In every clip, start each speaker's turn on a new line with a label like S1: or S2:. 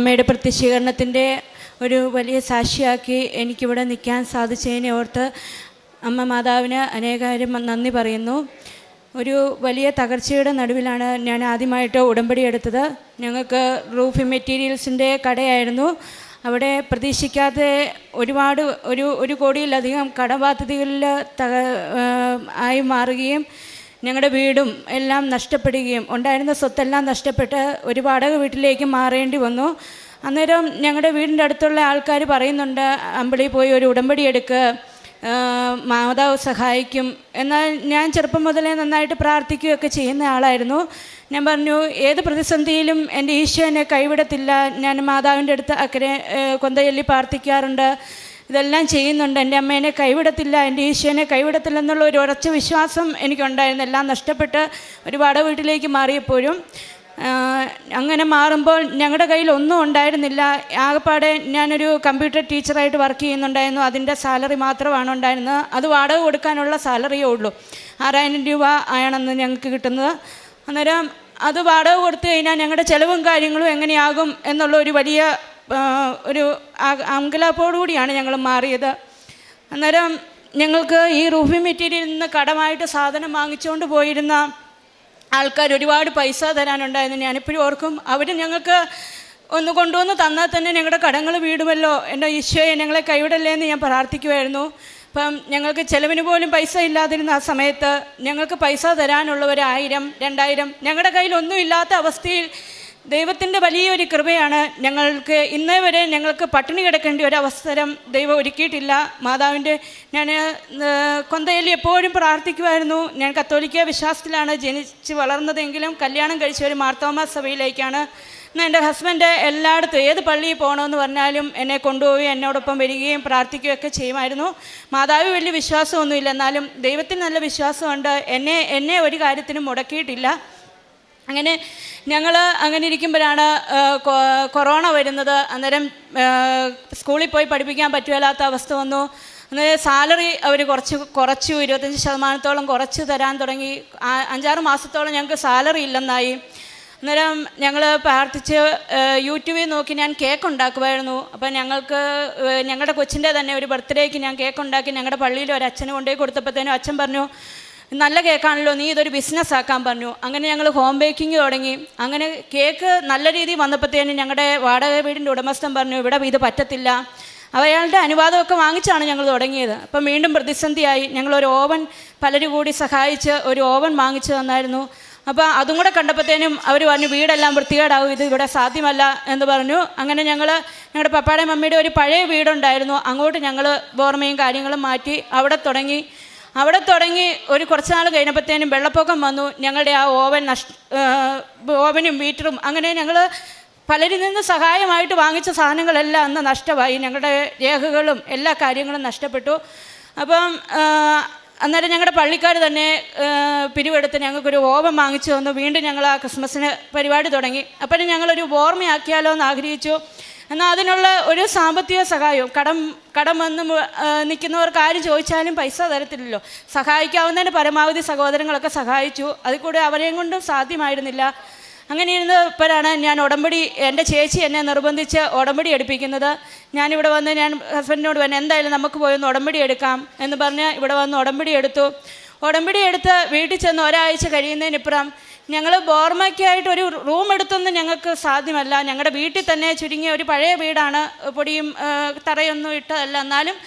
S1: അമ്മയുടെ പ്രത്യക്ഷീകരണത്തിൻ്റെ ഒരു വലിയ സാക്ഷിയാക്കി എനിക്കിവിടെ നിൽക്കാൻ സാധിച്ചതിനെ ഓർത്ത് അമ്മ മാതാവിന് അനേകാര്യം നന്ദി പറയുന്നു. ഒരു വലിയ തകർച്ചയുടെ നടുവിലാണ് ഞാൻ ആദ്യമായിട്ട് ഉടമ്പടി എടുത്തത്. ഞങ്ങൾക്ക് റൂഫിംഗ് മെറ്റീരിയൽസിൻ്റെ കടയായിരുന്നു. അവിടെ പ്രതീക്ഷിക്കാതെ ഒരുപാട് ഒരു കോടിയിലധികം കടബാധ്യതകളിൽ ആയി മാറുകയും ഞങ്ങളുടെ വീടും എല്ലാം നഷ്ടപ്പെടുകയും ഉണ്ടായിരുന്ന സ്വത്തെല്ലാം നഷ്ടപ്പെട്ട് ഒരു വാടക വീട്ടിലേക്ക് മാറേണ്ടി വന്നു. അന്നേരം ഞങ്ങളുടെ വീടിൻ്റെ അടുത്തുള്ള ആൾക്കാർ പറയുന്നുണ്ട്, അമ്പിളി പോയി ഒരു ഉടമ്പടി എടുക്കുക, മാതാവ് സഹായിക്കും. എന്നാൽ ഞാൻ ചെറുപ്പം മുതലേ നന്നായിട്ട് പ്രാർത്ഥിക്കുകയൊക്കെ ചെയ്യുന്ന ആളായിരുന്നു. ഞാൻ പറഞ്ഞു, ഏത് പ്രതിസന്ധിയിലും എൻ്റെ ഈശോ എന്നെ കൈവിടത്തില്ല. ഞാൻ മാതാവിൻ്റെ അടുത്ത് അക്കരെ കൊന്തചൊല്ലി പ്രാർത്ഥിക്കാറുണ്ട്, ഇതെല്ലാം ചെയ്യുന്നുണ്ട്. എൻ്റെ അമ്മ എന്നെ കൈവിടത്തില്ല, എൻ്റെ ഈശോനെ കൈവിടത്തില്ല എന്നുള്ള ഒരു ഉറച്ച വിശ്വാസം എനിക്കുണ്ടായിരുന്നു. എല്ലാം നഷ്ടപ്പെട്ട് ഒരു വാടക വീട്ടിലേക്ക് മാറിയപ്പോഴും അങ്ങനെ മാറുമ്പോൾ ഞങ്ങളുടെ കയ്യിൽ ഒന്നും ഉണ്ടായിരുന്നില്ല. ആകെപ്പാടെ ഞാനൊരു കമ്പ്യൂട്ടർ ടീച്ചറായിട്ട് വർക്ക് ചെയ്യുന്നുണ്ടായിരുന്നു. അതിൻ്റെ സാലറി മാത്രമാണ് ഉണ്ടായിരുന്നത്. അത് വാടക കൊടുക്കാനുള്ള സാലറിയേ ഉള്ളൂ. 6000 രൂപ ആണെന്ന് ഞങ്ങൾക്ക് കിട്ടുന്നത്. അന്നേരം അത് വാടക കൊടുത്തു കഴിഞ്ഞാൽ ഞങ്ങളുടെ ചിലവും കാര്യങ്ങളും എങ്ങനെയാകും എന്നുള്ള ഒരു വലിയ ഒരു അങ്കലാപ്പോടുകൂടിയാണ് ഞങ്ങൾ മാറിയത്. അന്നേരം ഞങ്ങൾക്ക് ഈ റൂഫിംഗ് മെറ്റീരിയലിൽ നിന്ന് കടമായിട്ട് സാധനം വാങ്ങിച്ചുകൊണ്ട് പോയിരുന്ന ആൾക്കാർ ഒരുപാട് പൈസ തരാനുണ്ടായിരുന്നു. ഞാനിപ്പോഴും ഓർക്കും, അവർ ഞങ്ങൾക്ക് ഒന്ന് കൊണ്ടുവന്ന് തന്നാൽ തന്നെ ഞങ്ങളുടെ കടങ്ങൾ വീടുമല്ലോ, എൻ്റെ ഈശോയെ ഞങ്ങളെ കൈവിടല്ലേ എന്ന് ഞാൻ പ്രാർത്ഥിക്കുമായിരുന്നു. അപ്പം ഞങ്ങൾക്ക് ചിലവിന് പോലും പൈസ ഇല്ലാതിരുന്ന ആ സമയത്ത് ഞങ്ങൾക്ക് പൈസ തരാനുള്ളവർ 1000, 2000 ഞങ്ങളുടെ കയ്യിൽ ഒന്നും ഇല്ലാത്ത അവസ്ഥയിൽ ദൈവത്തിൻ്റെ വലിയൊരു കൃപയാണ്. ഞങ്ങൾക്ക് ഇന്നേ വരെ ഞങ്ങൾക്ക് പട്ടിണി കിടക്കേണ്ട ഒരു അവസരം ദൈവം ഒരുക്കിയിട്ടില്ല. മാതാവിൻ്റെ ഞാൻ കൊന്തയിൽ എപ്പോഴും പ്രാർത്ഥിക്കുമായിരുന്നു. ഞാൻ കത്തോലിക്ക വിശ്വാസത്തിലാണ് ജനിച്ച് വളർന്നതെങ്കിലും കല്യാണം കഴിച്ച ഒരു മാർത്തോമാ സഭയിലേക്കാണ്. എന്നാൽ എൻ്റെ ഹസ്ബൻഡ് എല്ലായിടത്തും ഏത് പള്ളിയിൽ പോകണമെന്ന് പറഞ്ഞാലും എന്നെ കൊണ്ടുപോയി എന്നോടൊപ്പം വരികയും പ്രാർത്ഥിക്കുകയൊക്കെ ചെയ്യുമായിരുന്നു. മാതാവ് വലിയ വിശ്വാസമൊന്നുമില്ല, എന്നാലും ദൈവത്തിന് നല്ല വിശ്വാസമുണ്ട്. എന്നെ ഒരു കാര്യത്തിനും മുടക്കിയിട്ടില്ല. അങ്ങനെ ഞങ്ങൾ അങ്ങനെ ഇരിക്കുമ്പോഴാണ് കൊറോണ വരുന്നത്. അന്നേരം സ്കൂളിൽ പോയി പഠിപ്പിക്കാൻ പറ്റുകയില്ലാത്ത അവസ്ഥ വന്നു. അന്നേരം സാലറി അവർ കുറച്ചു 25% കുറച്ച് തരാൻ തുടങ്ങി. 5-6 മാസത്തോളം ഞങ്ങൾക്ക് സാലറി ഇല്ലെന്നായി. അന്നേരം ഞങ്ങൾ പ്രാർത്ഥിച്ച് യൂട്യൂബിൽ നോക്കി ഞാൻ കേക്ക് ഉണ്ടാക്കുമായിരുന്നു. അപ്പം ഞങ്ങളുടെ കൊച്ചിൻ്റെ തന്നെ ഒരു ബർത്ത്ഡേക്ക് ഞാൻ കേക്ക് ഉണ്ടാക്കി ഞങ്ങളുടെ പള്ളിയിൽ ഒരു അച്ഛന് കൊണ്ടുപോയി കൊടുത്തപ്പോഴത്തേനും അച്ഛൻ പറഞ്ഞു, നല്ല കേക്കാണല്ലോ, നീ ഇതൊരു ബിസിനസ് ആക്കാൻ പറഞ്ഞു. അങ്ങനെ ഞങ്ങൾ ഹോം ബേക്കിങ് തുടങ്ങി. അങ്ങനെ കേക്ക് നല്ല രീതിയിൽ വന്നപ്പോഴത്തേനും ഞങ്ങളുടെ വാടക വീടിൻ്റെ ഉടമസ്ഥൻ പറഞ്ഞു, ഇവിടെ ഇത് പറ്റത്തില്ല. അയാളുടെ അനുവാദമൊക്കെ വാങ്ങിച്ചാണ് ഞങ്ങൾ തുടങ്ങിയത്. അപ്പം വീണ്ടും പ്രതിസന്ധിയായി. ഞങ്ങളൊരു ഓവൻ പലരും കൂടി സഹായിച്ച് ഒരു ഓവൻ വാങ്ങിച്ചു തന്നായിരുന്നു. അപ്പോൾ അതും കൂടെ കണ്ടപ്പോഴത്തേനും അവർ പറഞ്ഞു, വീടെല്ലാം വൃത്തികേടാവും, ഇത് ഇവിടെ സാധ്യമല്ല എന്ന് പറഞ്ഞു. അങ്ങനെ ഞങ്ങളുടെ പപ്പായുടെയും മമ്മിയുടെ ഒരു പഴയ വീടുണ്ടായിരുന്നു, അങ്ങോട്ട് ഞങ്ങൾ ഓർമ്മയും കാര്യങ്ങളും മാറ്റി അവിടെ തുടങ്ങി ഒരു കുറച്ച് നാൾ കഴിഞ്ഞപ്പോഴത്തേനും വെള്ളപ്പൊക്കം വന്നു. ഞങ്ങളുടെ ആ ഓവനും ബീറ്ററും അങ്ങനെ ഞങ്ങൾ പലരിൽ നിന്ന് സഹായമായിട്ട് വാങ്ങിച്ച സാധനങ്ങളെല്ലാം അന്ന് നഷ്ടമായി. ഞങ്ങളുടെ രേഖകളും എല്ലാ കാര്യങ്ങളും നഷ്ടപ്പെട്ടു. അപ്പം അന്നേരം ഞങ്ങളുടെ പള്ളിക്കാർ തന്നെ പിരിവെടുത്ത് ഞങ്ങൾക്കൊരു ഓവൻ വാങ്ങിച്ചു തന്നു. വീണ്ടും ഞങ്ങൾ ആ ക്രിസ്മസിന് പരിപാടി തുടങ്ങി. അപ്പോഴും ഞങ്ങളൊരു ഓർമ്മയാക്കിയാലോ എന്ന് ആഗ്രഹിച്ചു. എന്നാൽ അതിനുള്ള ഒരു സാമ്പത്തിക സഹായവും കടം വന്ന് നിൽക്കുന്നവർക്ക് ആര് ചോദിച്ചാലും പൈസ തരത്തില്ലല്ലോ. സഹായിക്കാവുന്നതിന് പരമാവധി സഹോദരങ്ങളൊക്കെ സഹായിച്ചു. അതിൽ കൂടെ അവരെയും കൊണ്ടും സാധ്യമായിരുന്നില്ല. അങ്ങനെ ഇരുന്നപ്പോഴാണ് ഞാൻ എൻ്റെ ചേച്ചി എന്നെ നിർബന്ധിച്ച് ഉടമ്പടി എടുപ്പിക്കുന്നത്. ഞാനിവിടെ വന്ന് ഞാൻ ഹസ്ബൻഡിനോട് പറഞ്ഞു, എന്തായാലും നമുക്ക് പോയി ഒന്ന് ഉടമ്പടി എടുക്കാം എന്ന് പറഞ്ഞ് ഇവിടെ വന്ന് ഉടമ്പടി എടുത്ത് വീട്ടിൽ ചെന്ന് ഒരാഴ്ച കഴിയുന്നതിനിപ്പുറം ഞങ്ങൾ ബോർമയ്ക്കായിട്ട് ഒരു റൂം എടുത്തൊന്നും ഞങ്ങൾക്ക് സാധ്യമല്ല. ഞങ്ങളുടെ വീട്ടിൽ തന്നെ ചുരുങ്ങിയ ഒരു പഴയ വീടാണ്, പൊടിയും തറയൊന്നും ഇട്ടതല്ല. എന്നാലും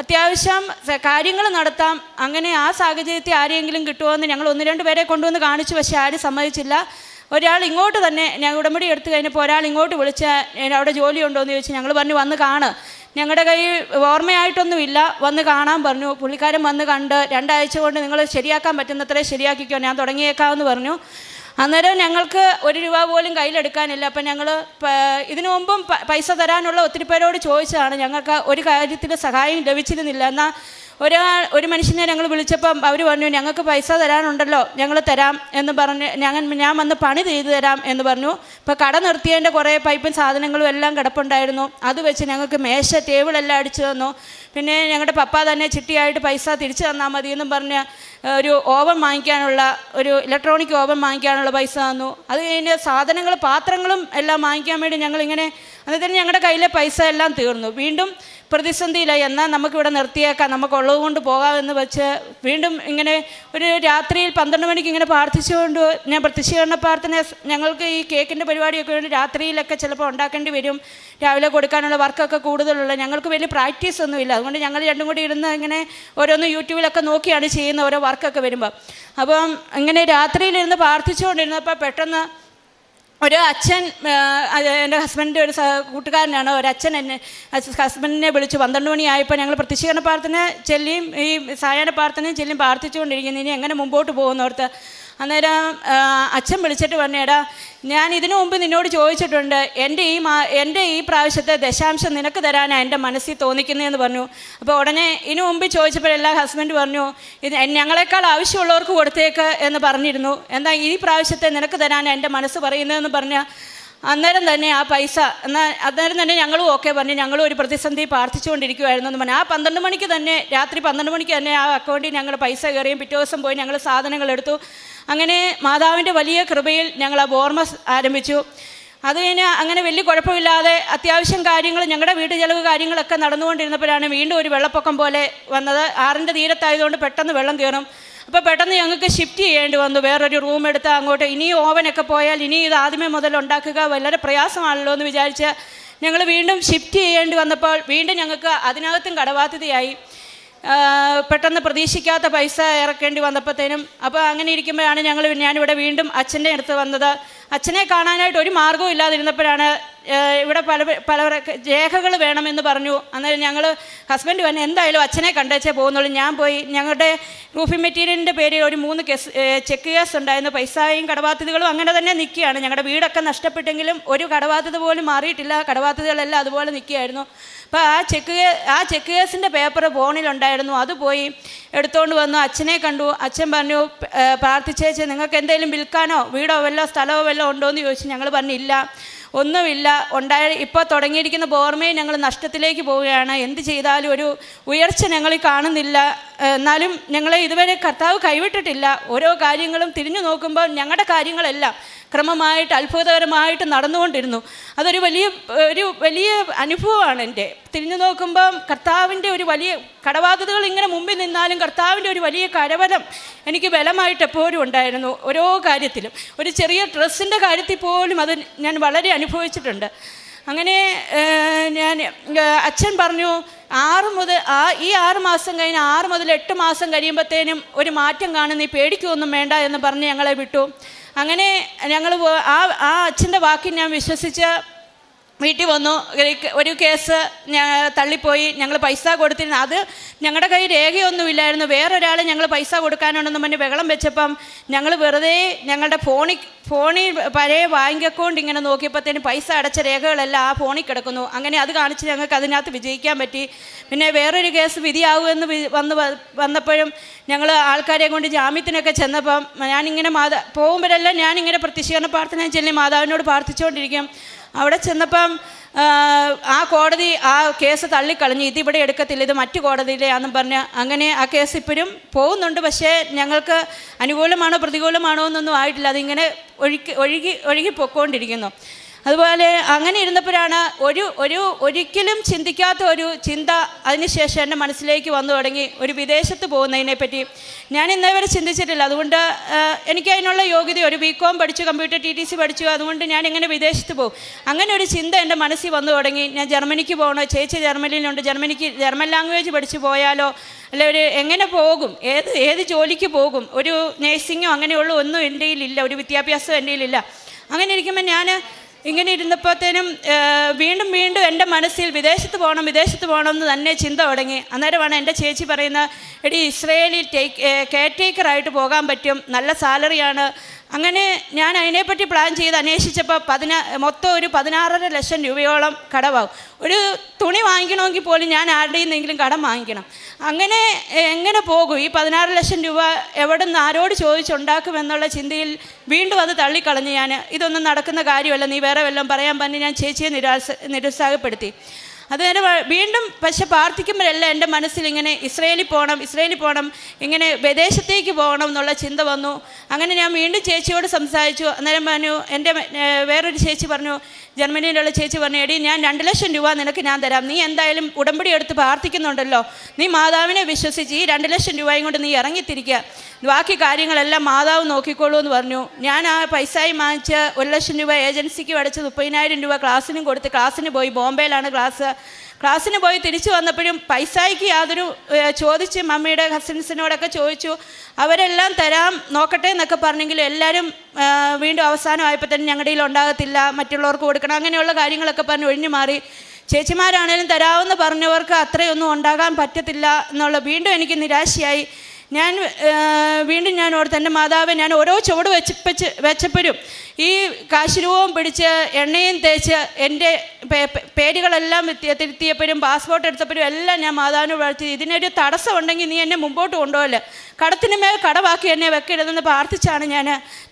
S1: അത്യാവശ്യം കാര്യങ്ങൾ നടത്താം. അങ്ങനെ ആ സാഹചര്യത്തിൽ ആരെങ്കിലും കിട്ടുമോ എന്ന് ഞങ്ങൾ 1-2 പേരെ കൊണ്ടുവന്ന് കാണിച്ചു. പക്ഷേ ആരും സമ്മതിച്ചില്ല. ഒരാൾ ഇങ്ങോട്ട് തന്നെ ഞാൻ ഉടമ്പടി എടുത്തു കഴിഞ്ഞപ്പോൾ ഒരാൾ ഇങ്ങോട്ട് വിളിച്ച് അവിടെ ജോലി ഉണ്ടോ എന്ന് ചോദിച്ചു. ഞങ്ങൾ പറഞ്ഞു, വന്ന് കാണ്, ഞങ്ങളുടെ കയ്യിൽ ഓർമ്മയായിട്ടൊന്നുമില്ല, വന്ന് കാണാൻ പറഞ്ഞു. പുള്ളിക്കാരൻ വന്ന് കണ്ട് 2 ആഴ്ച കൊണ്ട് നിങ്ങൾ ശരിയാക്കാൻ പറ്റുന്നത്രേ ശരിയാക്കിക്കോ, ഞാൻ തുടങ്ങിയേക്കാമെന്ന് പറഞ്ഞു. അന്നേരം ഞങ്ങൾക്ക് 1 രൂപ പോലും കയ്യിലെടുക്കാനില്ല. അപ്പം ഞങ്ങൾ ഇതിനു മുമ്പും പൈസ തരാനുള്ള ഒത്തിരി പേരോട് ചോദിച്ചതാണ്. ഞങ്ങൾക്ക് ഒരു കാര്യത്തിൽ സഹായം ലഭിച്ചിരുന്നില്ല. എന്നാൽ ഒരു മനുഷ്യനെ ഞങ്ങൾ വിളിച്ചപ്പം അവർ പറഞ്ഞു, ഞങ്ങൾക്ക് പൈസ തരാനുണ്ടല്ലോ, ഞങ്ങൾ തരാം എന്ന് പറഞ്ഞ് ഞാൻ വന്ന് പണി ചെയ്തു തരാം എന്ന് പറഞ്ഞു. ഇപ്പോൾ കട നിർത്തിയതിൻ്റെ കുറേ പൈപ്പും സാധനങ്ങളും എല്ലാം കിടപ്പുണ്ടായിരുന്നു. അത് വെച്ച് ഞങ്ങൾക്ക് ടേബിളെല്ലാം അടിച്ചു തന്നു. പിന്നെ ഞങ്ങളുടെ പപ്പ തന്നെ ചിട്ടിയായിട്ട് പൈസ തിരിച്ചു തന്നാൽ മതി എന്നും പറഞ്ഞ് ഒരു ഓവൻ വാങ്ങിക്കാനുള്ള ഒരു ഇലക്ട്രോണിക് ഓവൻ വാങ്ങിക്കാനുള്ള പൈസ തന്നു. അത് കഴിഞ്ഞ് പാത്രങ്ങളും എല്ലാം വാങ്ങിക്കാൻ വേണ്ടി ഞങ്ങളിങ്ങനെ അന്നേരം ഞങ്ങളുടെ കയ്യിലെ പൈസ എല്ലാം തീർന്നു. വീണ്ടും പ്രതിസന്ധിയിലായി. എന്നാൽ നമുക്കിവിടെ നിർത്തിയേക്കാം, നമുക്കുള്ളത് കൊണ്ട് പോകാമെന്ന് വെച്ച് വീണ്ടും ഇങ്ങനെ ഒരു രാത്രിയിൽ 12 മണിക്ക് ഇങ്ങനെ പ്രാർത്ഥിച്ചുകൊണ്ട് ഞാൻ പ്രത്യക്ഷീകരണ പ്രാർത്ഥന, ഞങ്ങൾക്ക് ഈ കേക്കിൻ്റെ പരിപാടിയൊക്കെ വേണ്ടി രാത്രിയിലൊക്കെ ചിലപ്പോൾ ഉണ്ടാക്കേണ്ടി വരും. രാവിലെ കൊടുക്കാനുള്ള വർക്കൊക്കെ കൂടുതലുള്ള, ഞങ്ങൾക്ക് വലിയ പ്രാക്ടീസ് ഒന്നുമില്ല. അതുകൊണ്ട് ഞങ്ങൾ രണ്ടും കൂടി ഇരുന്ന് ഇങ്ങനെ ഓരോന്ന് യൂട്യൂബിലൊക്കെ നോക്കിയാണ് ചെയ്യുന്ന ഓരോ വർക്കൊക്കെ വരുമ്പോൾ. അപ്പം ഇങ്ങനെ രാത്രിയിലിരുന്ന് പ്രാർത്ഥിച്ചുകൊണ്ടിരുന്നപ്പോൾ പെട്ടെന്ന് ഒരു അച്ഛൻ, എൻ്റെ ഹസ്ബൻഡിൻ്റെ ഒരു കൂട്ടുകാരനാണ്, ഒരച്ഛൻ ഹസ്ബൻഡിനെ വിളിച്ചു. 12 മണിയായപ്പോൾ ഞങ്ങൾ പ്രത്യക്ഷീകരണ പ്രാർത്ഥന ചൊല്ലിയും ഈ സായാഹ്ന പ്രാർത്ഥനയും ചൊല്ലിയും പ്രാർത്ഥിച്ചുകൊണ്ടിരിക്കുന്നു. ഇനി എങ്ങനെ മുമ്പോട്ട് പോകുന്നോർത്ത് അന്നേരം അച്ഛൻ വിളിച്ചിട്ട് പറഞ്ഞു, എടാ ഞാൻ ഇതിനു മുമ്പ് നിന്നോട് ചോദിച്ചിട്ടുണ്ട്, എൻ്റെ ഈ പ്രാവശ്യത്തെ ദശാംശം നിനക്ക് തരാനാണ് എൻ്റെ മനസ്സിൽ തോന്നിക്കുന്നതെന്ന് പറഞ്ഞു. അപ്പോൾ ഉടനെ ഇതിനു മുമ്പ് ചോദിച്ചപ്പോഴെല്ലാം ഹസ്ബൻഡ് പറഞ്ഞു, ഇത് ഞങ്ങളെക്കാൾ ആവശ്യമുള്ളവർക്ക് കൊടുത്തേക്ക് എന്ന് പറഞ്ഞിരുന്നു, എന്താ ഈ പ്രാവശ്യത്തെ നിനക്ക് തരാനാണ് എൻ്റെ മനസ്സ് പറയുന്നതെന്ന് പറഞ്ഞാൽ അന്നേരം തന്നെ ആ പൈസ അന്നേരം തന്നെ ഞങ്ങളും ഓക്കെ പറഞ്ഞു. ഞങ്ങളും ഒരു പ്രതിസന്ധി പ്രാർത്ഥിച്ചുകൊണ്ടിരിക്കുമായിരുന്നു എന്ന് പറഞ്ഞു. ആ 12 മണിക്ക് തന്നെ, രാത്രി 12 മണിക്ക് തന്നെ ആ അക്കൗണ്ടിൽ ഞങ്ങൾ പൈസ കയറിയും പിറ്റേ ദിവസം പോയി ഞങ്ങൾ സാധനങ്ങൾ എടുത്തു. അങ്ങനെ മാതാവിൻ്റെ വലിയ കൃപയിൽ ഞങ്ങൾ ആ ബോർമസ് ആരംഭിച്ചു. അത് കഴിഞ്ഞ് അങ്ങനെ വലിയ കുഴപ്പമില്ലാതെ അത്യാവശ്യം കാര്യങ്ങൾ, ഞങ്ങളുടെ വീട്ടു ചെലവ് കാര്യങ്ങളൊക്കെ നടന്നുകൊണ്ടിരുന്നപ്പോഴാണ് വീണ്ടും ഒരു വെള്ളപ്പൊക്കം പോലെ വന്നത്. ആറിൻ്റെ തീരത്തായതുകൊണ്ട് പെട്ടെന്ന് വെള്ളം കയറും. അപ്പോൾ പെട്ടെന്ന് ഞങ്ങൾക്ക് ഷിഫ്റ്റ് ചെയ്യേണ്ടി വന്നു, വേറൊരു റൂം എടുത്ത് അങ്ങോട്ട്. ഇനി ഓവനൊക്കെ പോയാൽ ഇനി ഇത് ആദ്യമേ മുതൽ ഉണ്ടാക്കുക വളരെ പ്രയാസമാണല്ലോ എന്ന് വിചാരിച്ച് ഞങ്ങൾ വീണ്ടും ഷിഫ്റ്റ് ചെയ്യേണ്ടി വന്നപ്പോൾ വീണ്ടും ഞങ്ങൾക്ക് അതിനകത്തും കടബാധ്യതയായി. പെട്ടെന്ന് പ്രതീക്ഷിക്കാത്ത പൈസ ഇറക്കേണ്ടി വന്നപ്പോഴത്തേനും. അപ്പോൾ അങ്ങനെ ഇരിക്കുമ്പോഴാണ് ഞാനിവിടെ വീണ്ടും അച്ഛൻ്റെ അടുത്ത് വന്നത്. അച്ഛനെ കാണാനായിട്ട് ഒരു മാർഗ്ഗവും ഇല്ലാതിരുന്നപ്പോഴാണ് ഇവിടെ പല രേഖകൾ വേണമെന്ന് പറഞ്ഞു. അന്നേരം ഞങ്ങൾ ഹസ്ബൻഡ് പറഞ്ഞു, എന്തായാലും അച്ഛനെ കണ്ടേച്ചേ പോകുന്നുള്ളൂ. ഞാൻ പോയി ഞങ്ങളുടെ റൂഫിംഗ് മെറ്റീരിയലിൻ്റെ പേരിൽ ഒരു 3 ചെക്ക് കേസ് ഉണ്ടായിരുന്നു. പൈസയും കടബാധ്യതകളും അങ്ങനെ തന്നെ നിൽക്കുകയാണ്. ഞങ്ങളുടെ വീടൊക്കെ നഷ്ടപ്പെട്ടെങ്കിലും ഒരു കടബാധ്യത പോലും മാറിയിട്ടില്ല. കടബാധ്യതകളെല്ലാം അതുപോലെ നിൽക്കുകയായിരുന്നു. അപ്പോൾ ആ ചെക്ക് കേസിൻ്റെ പേപ്പർ ഫോണിലുണ്ടായിരുന്നു. അത് പോയി എടുത്തുകൊണ്ട് വന്നു. അച്ഛനെ കണ്ടു. അച്ഛൻ പറഞ്ഞു, പ്രാർത്ഥിച്ചേച്ച് നിങ്ങൾക്ക് എന്തെങ്കിലും വിൽക്കാനോ വീടോ വല്ലോ സ്ഥലമോ വല്ലോ ഉണ്ടോ എന്ന് ചോദിച്ചു. ഞങ്ങൾ പറഞ്ഞില്ല, ഒന്നുമില്ല. ഇപ്പോൾ തുടങ്ങിയിരിക്കുന്ന ബോർമയും ഞങ്ങൾ നഷ്ടത്തിലേക്ക് പോവുകയാണ്. എന്ത് ചെയ്താലും ഒരു ഉയർച്ച ഞങ്ങൾ കാണുന്നില്ല. എന്നാലും ഞങ്ങളെ ഇതുവരെ കർത്താവ് കൈവിട്ടിട്ടില്ല. ഓരോ കാര്യങ്ങളും തിരിഞ്ഞു നോക്കുമ്പോൾ ഞങ്ങളുടെ കാര്യങ്ങളെല്ലാം ക്രമമായിട്ട് അത്ഭുതകരമായിട്ട് നടന്നുകൊണ്ടിരുന്നു. അതൊരു വലിയ അനുഭവമാണ് എൻ്റെ. തിരിഞ്ഞു നോക്കുമ്പം കർത്താവിൻ്റെ ഒരു വലിയ കടബാധ്യതകൾ ഇങ്ങനെ മുമ്പിൽ നിന്നാലും കർത്താവിൻ്റെ ഒരു വലിയ കരബലം എനിക്ക് ബലമായിട്ട് എപ്പോഴും ഉണ്ടായിരുന്നു. ഓരോ കാര്യത്തിലും, ഒരു ചെറിയ ഡ്രസ്സിൻ്റെ കാര്യത്തിൽ പോലും അത് ഞാൻ വളരെ അനുഭവിച്ചിട്ടുണ്ട്. അങ്ങനെ അച്ഛൻ പറഞ്ഞു, 6 മാസം കഴിഞ്ഞ് 6 മുതൽ 8 മാസം കഴിയുമ്പോഴത്തേനും ഒരു മാറ്റം കാണും, നീ പേടിക്കൊന്നും വേണ്ട എന്ന് പറഞ്ഞ് ഞങ്ങളെ വിട്ടു. അങ്ങനെ ഞങ്ങൾ ആ അച്ഛൻ്റെ വാക്കിൽ ഞാൻ വിശ്വസിച്ച് വീട്ടിൽ വന്നു. ഒരു കേസ് തള്ളിപ്പോയി. ഞങ്ങൾ പൈസ കൊടുത്തിരുന്നു. അത് ഞങ്ങളുടെ കയ്യിൽ രേഖയൊന്നുമില്ലായിരുന്നു. വേറൊരാൾ ഞങ്ങൾ പൈസ കൊടുക്കാനുണ്ടെന്ന് പറഞ്ഞ് ബഹളം വെച്ചപ്പം ഞങ്ങൾ വെറുതെ ഞങ്ങളുടെ ഫോണിൽ പഴയ ബാങ്ക് അക്കൗണ്ട് ഇങ്ങനെ നോക്കിയപ്പോഴത്തേനും പൈസ അടച്ച രേഖകളെല്ലാം ആ ഫോണിൽ കിടക്കുന്നു. അങ്ങനെ അത് കാണിച്ച് ഞങ്ങൾക്ക് അതിനകത്ത് വിജയിക്കാൻ പറ്റി. പിന്നെ വേറൊരു കേസ് വിധിയാകുമെന്ന് വന്നപ്പോഴും ഞങ്ങൾ ആൾക്കാരെ കൊണ്ട് ജാമ്യത്തിനൊക്കെ ചെന്നപ്പം ഞാനിങ്ങനെ പോകുമ്പോഴെല്ലാം ഞാനിങ്ങനെ പ്രത്യക്ഷീകരണ പ്രാർത്ഥന ചൊല്ലി മാതാവിനോട് പ്രാർത്ഥിച്ചുകൊണ്ടിരിക്കും. അവിടെ ചെന്നപ്പം ആ കോടതി ആ കേസ് തള്ളിക്കളഞ്ഞു. ഇതിവിടെ എടുക്കത്തില്ല, ഇത് മറ്റു കോടതിയിലാണെന്നും പറഞ്ഞ് അങ്ങനെ ആ കേസ് ഇപ്പോഴും പോകുന്നുണ്ട്. പക്ഷേ ഞങ്ങൾക്ക് അനുകൂലമാണോ പ്രതികൂലമാണോ എന്നൊന്നും ആയിട്ടില്ല. അതിങ്ങനെ ഒഴുകി പൊയ്ക്കൊണ്ടിരിക്കുന്നു. അതുപോലെ അങ്ങനെ ഇരുന്നപ്പോഴാണ് ഒരിക്കലും ചിന്തിക്കാത്ത ഒരു ചിന്ത അതിനുശേഷം എൻ്റെ മനസ്സിലേക്ക് വന്നു തുടങ്ങി. ഒരു വിദേശത്ത് പോകുന്നതിനെപ്പറ്റി ഞാൻ ഇന്നേവരെ ചിന്തിച്ചിട്ടില്ല. അതുകൊണ്ട് എനിക്ക് അതിനുള്ള യോഗ്യത, ഒരു BCom പഠിച്ചു, കമ്പ്യൂട്ടർ TTC പഠിച്ചു. അതുകൊണ്ട് ഞാൻ ഇങ്ങനെ വിദേശത്ത് പോകും. അങ്ങനെ ഒരു ചിന്ത എൻ്റെ മനസ്സിൽ വന്നു തുടങ്ങി. ഞാൻ ജർമ്മനിക്ക് പോകണോ, ചേച്ചി ജർമ്മനിയിലുണ്ട്, ജർമ്മൻ ലാംഗ്വേജ് പഠിച്ചു പോയാലോ, അല്ലെ എങ്ങനെ പോകും, ഏത് ജോലിക്ക് പോകും, ഒരു നേഴ്സിങ്ങോ അങ്ങനെയുള്ള ഒന്നും എൻ്റെ കയ്യിലില്ല, ഒരു വിദ്യാഭ്യാസം എൻ്റെ കയ്യിലില്ല. അങ്ങനെ ഇരിക്കുമ്പോൾ ഞാൻ ഇങ്ങനെ ഇരുന്നപ്പോഴത്തേനും വീണ്ടും എൻ്റെ മനസ്സിൽ വിദേശത്ത് പോകണം എന്ന് തന്നെ ചിന്ത തുടങ്ങി. അന്നേരമാണ് എൻ്റെ ചേച്ചി പറയുന്നത്, എടി ഇസ്രയേലിൽ കെയർടേക്കറായിട്ട് പോകാൻ പറ്റും, നല്ല സാലറിയാണ്. അങ്ങനെ ഞാൻ അതിനെപ്പറ്റി പ്ലാൻ ചെയ്ത് അന്വേഷിച്ചപ്പോൾ മൊത്തം ഒരു 16.5 ലക്ഷം രൂപയോളം കടമാവും. ഒരു തുണി വാങ്ങിക്കണമെങ്കിൽ പോലും ഞാൻ ആരുടെ നിന്നെങ്കിലും കടം വാങ്ങിക്കണം. അങ്ങനെ എങ്ങനെ പോകും? ഈ 16 ലക്ഷം രൂപ എവിടെ നിന്ന് ആരോട് ചോദിച്ചുണ്ടാക്കുമെന്നുള്ള ചിന്തയിൽ വീണ്ടും അത് തള്ളിക്കളഞ്ഞ് ഇതൊന്നും നടക്കുന്ന കാര്യമല്ല, നീ വേറെ വല്ലതും പറയാൻ പറഞ്ഞ് ഞാൻ ചേച്ചിയെ നിരുത്സാഹപ്പെടുത്തി. അതുവരെ വീണ്ടും പക്ഷെ പ്രാർത്ഥിക്കുമ്പോഴെല്ലാം എൻ്റെ മനസ്സിൽ ഇങ്ങനെ ഇസ്രയേലിൽ പോകണം, ഇങ്ങനെ വിദേശത്തേക്ക് പോകണം എന്നുള്ള ചിന്ത വന്നു. അങ്ങനെ ഞാൻ വീണ്ടും ചേച്ചിയോട് സംസാരിച്ചു. അന്നേരം പറഞ്ഞു, എൻ്റെ വേറൊരു ചേച്ചി പറഞ്ഞു, ജർമ്മനിയിലുള്ള ചേച്ചി പറഞ്ഞു, എടി ഞാൻ 2 ലക്ഷം രൂപ നിനക്ക് ഞാൻ തരാം, നീ എന്തായാലും ഉടമ്പടി എടുത്ത് പ്രാർത്ഥിക്കുന്നുണ്ടല്ലോ, നീ മാതാവിനെ വിശ്വസിച്ച് ഈ 2 ലക്ഷം രൂപയും കൊണ്ട് നീ ഇറങ്ങിത്തിരിക്കുക, ബാക്കി കാര്യങ്ങളെല്ലാം മാതാവ് നോക്കിക്കോളൂ എന്ന് പറഞ്ഞു. ഞാൻ ആ പൈസയും വാങ്ങിച്ച് 1 ലക്ഷം രൂപ ഏജൻസിക്ക് അടച്ച് 30,000 രൂപ ക്ലാസ്സിനും കൊടുത്ത് ക്ലാസ്സിന് പോയി. ബോംബെയിലാണ് ക്ലാസ്സിന് പോയി തിരിച്ചു വന്നപ്പോഴും പൈസയ്ക്ക് യാതൊരു ചോദിച്ച് മമ്മിയുടെ കസിൻസിനോടൊക്കെ ചോദിച്ചു. അവരെല്ലാം തരാം നോക്കട്ടെ എന്നൊക്കെ പറഞ്ഞെങ്കിലും എല്ലാവരും വീണ്ടും അവസാനമായപ്പോൾ തന്നെ ഞങ്ങളുടെ കയ്യിൽ ഉണ്ടാകത്തില്ല, മറ്റുള്ളവർക്ക് കൊടുക്കണം, അങ്ങനെയുള്ള കാര്യങ്ങളൊക്കെ പറഞ്ഞ് ഒഴിഞ്ഞു മാറി. ചേച്ചിമാരാണേലും തരാമെന്ന് പറഞ്ഞവർക്ക് അത്രയൊന്നും ഉണ്ടാകാൻ പറ്റത്തില്ല എന്നുള്ള വീണ്ടും എനിക്ക് നിരാശയായി. വീണ്ടും ഞാൻ ഓർത്ത്, എൻ്റെ മാതാവ് ഞാൻ ഓരോ ചുവട് വെച്ചപ്പോഴും ഈ കാശുരൂപവും പിടിച്ച് എണ്ണയും തേച്ച് എൻ്റെ പേരുകളെല്ലാം തിരുത്തിയപ്പോഴും പാസ്പോർട്ട് എടുത്തപ്പോഴും എല്ലാം ഞാൻ മാതാവിനെ വളർത്തി, ഇതിനൊരു തടസ്സമുണ്ടെങ്കിൽ നീ എന്നെ മുമ്പോട്ട് കൊണ്ടുപോകല്ലേ, കടത്തിന് മേൽ കടവാക്കി എന്നെ വെക്കരുതെന്ന് പ്രാർത്ഥിച്ചാണ് ഞാൻ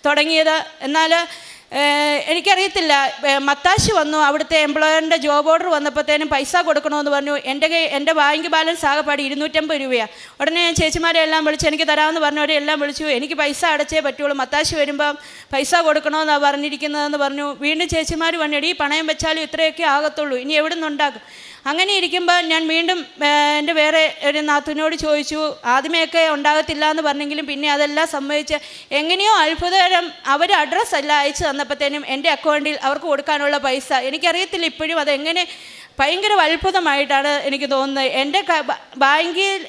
S1: തുടങ്ങിയത്. എന്നാൽ എനിക്കറിയത്തില്ല, മത്താശി വന്നു, അവിടുത്തെ എംപ്ലോയറിൻ്റെ ജോബ് ഓർഡർ വന്നപ്പോഴത്തേനും പൈസ കൊടുക്കണമെന്ന് പറഞ്ഞു. എൻ്റെ ബാങ്ക് ബാലൻസ് ആകെപ്പാടി 250 രൂപയാണ്. ഉടനെ ഞാൻ ചേച്ചിമാരെ എല്ലാം വിളിച്ചു, എനിക്ക് തരാമെന്ന് പറഞ്ഞവരെ എല്ലാം വിളിച്ചു. എനിക്ക് പൈസ അടച്ചേ പറ്റുള്ളൂ, മത്താശി വരുമ്പം പൈസ കൊടുക്കണമെന്നാണ് പറഞ്ഞിരിക്കുന്നതെന്ന് പറഞ്ഞു. വീണ്ടും ചേച്ചിമാർ പറഞ്ഞു, എടീ പണയം വെച്ചാലും ഇത്രയൊക്കെ ആകത്തുള്ളൂ, ഇനി എവിടെ നിന്നുണ്ടാകും. അങ്ങനെ ഇരിക്കുമ്പോൾ ഞാൻ വീണ്ടും എൻ്റെ വേറെ ഒരു നാത്തൂനോട് ചോദിച്ചു. ആദ്യമേയൊക്കെ ഉണ്ടാകത്തില്ല എന്ന് പറഞ്ഞെങ്കിലും പിന്നെ അതെല്ലാം സംഭവിച്ച് എങ്ങനെയോ അത്ഭുതകരം അവർ അഡ്രസ്സെല്ലാം അയച്ചു തന്നപ്പോഴത്തേനും എൻ്റെ അക്കൗണ്ടിൽ അവർക്ക് കൊടുക്കാനുള്ള പൈസ, എനിക്കറിയത്തില്ല ഇപ്പോഴും അതെങ്ങനെ, ഭയങ്കര അത്ഭുതമായിട്ടാണ് എനിക്ക് തോന്നുന്നത്. എൻ്റെ ബാങ്കിൽ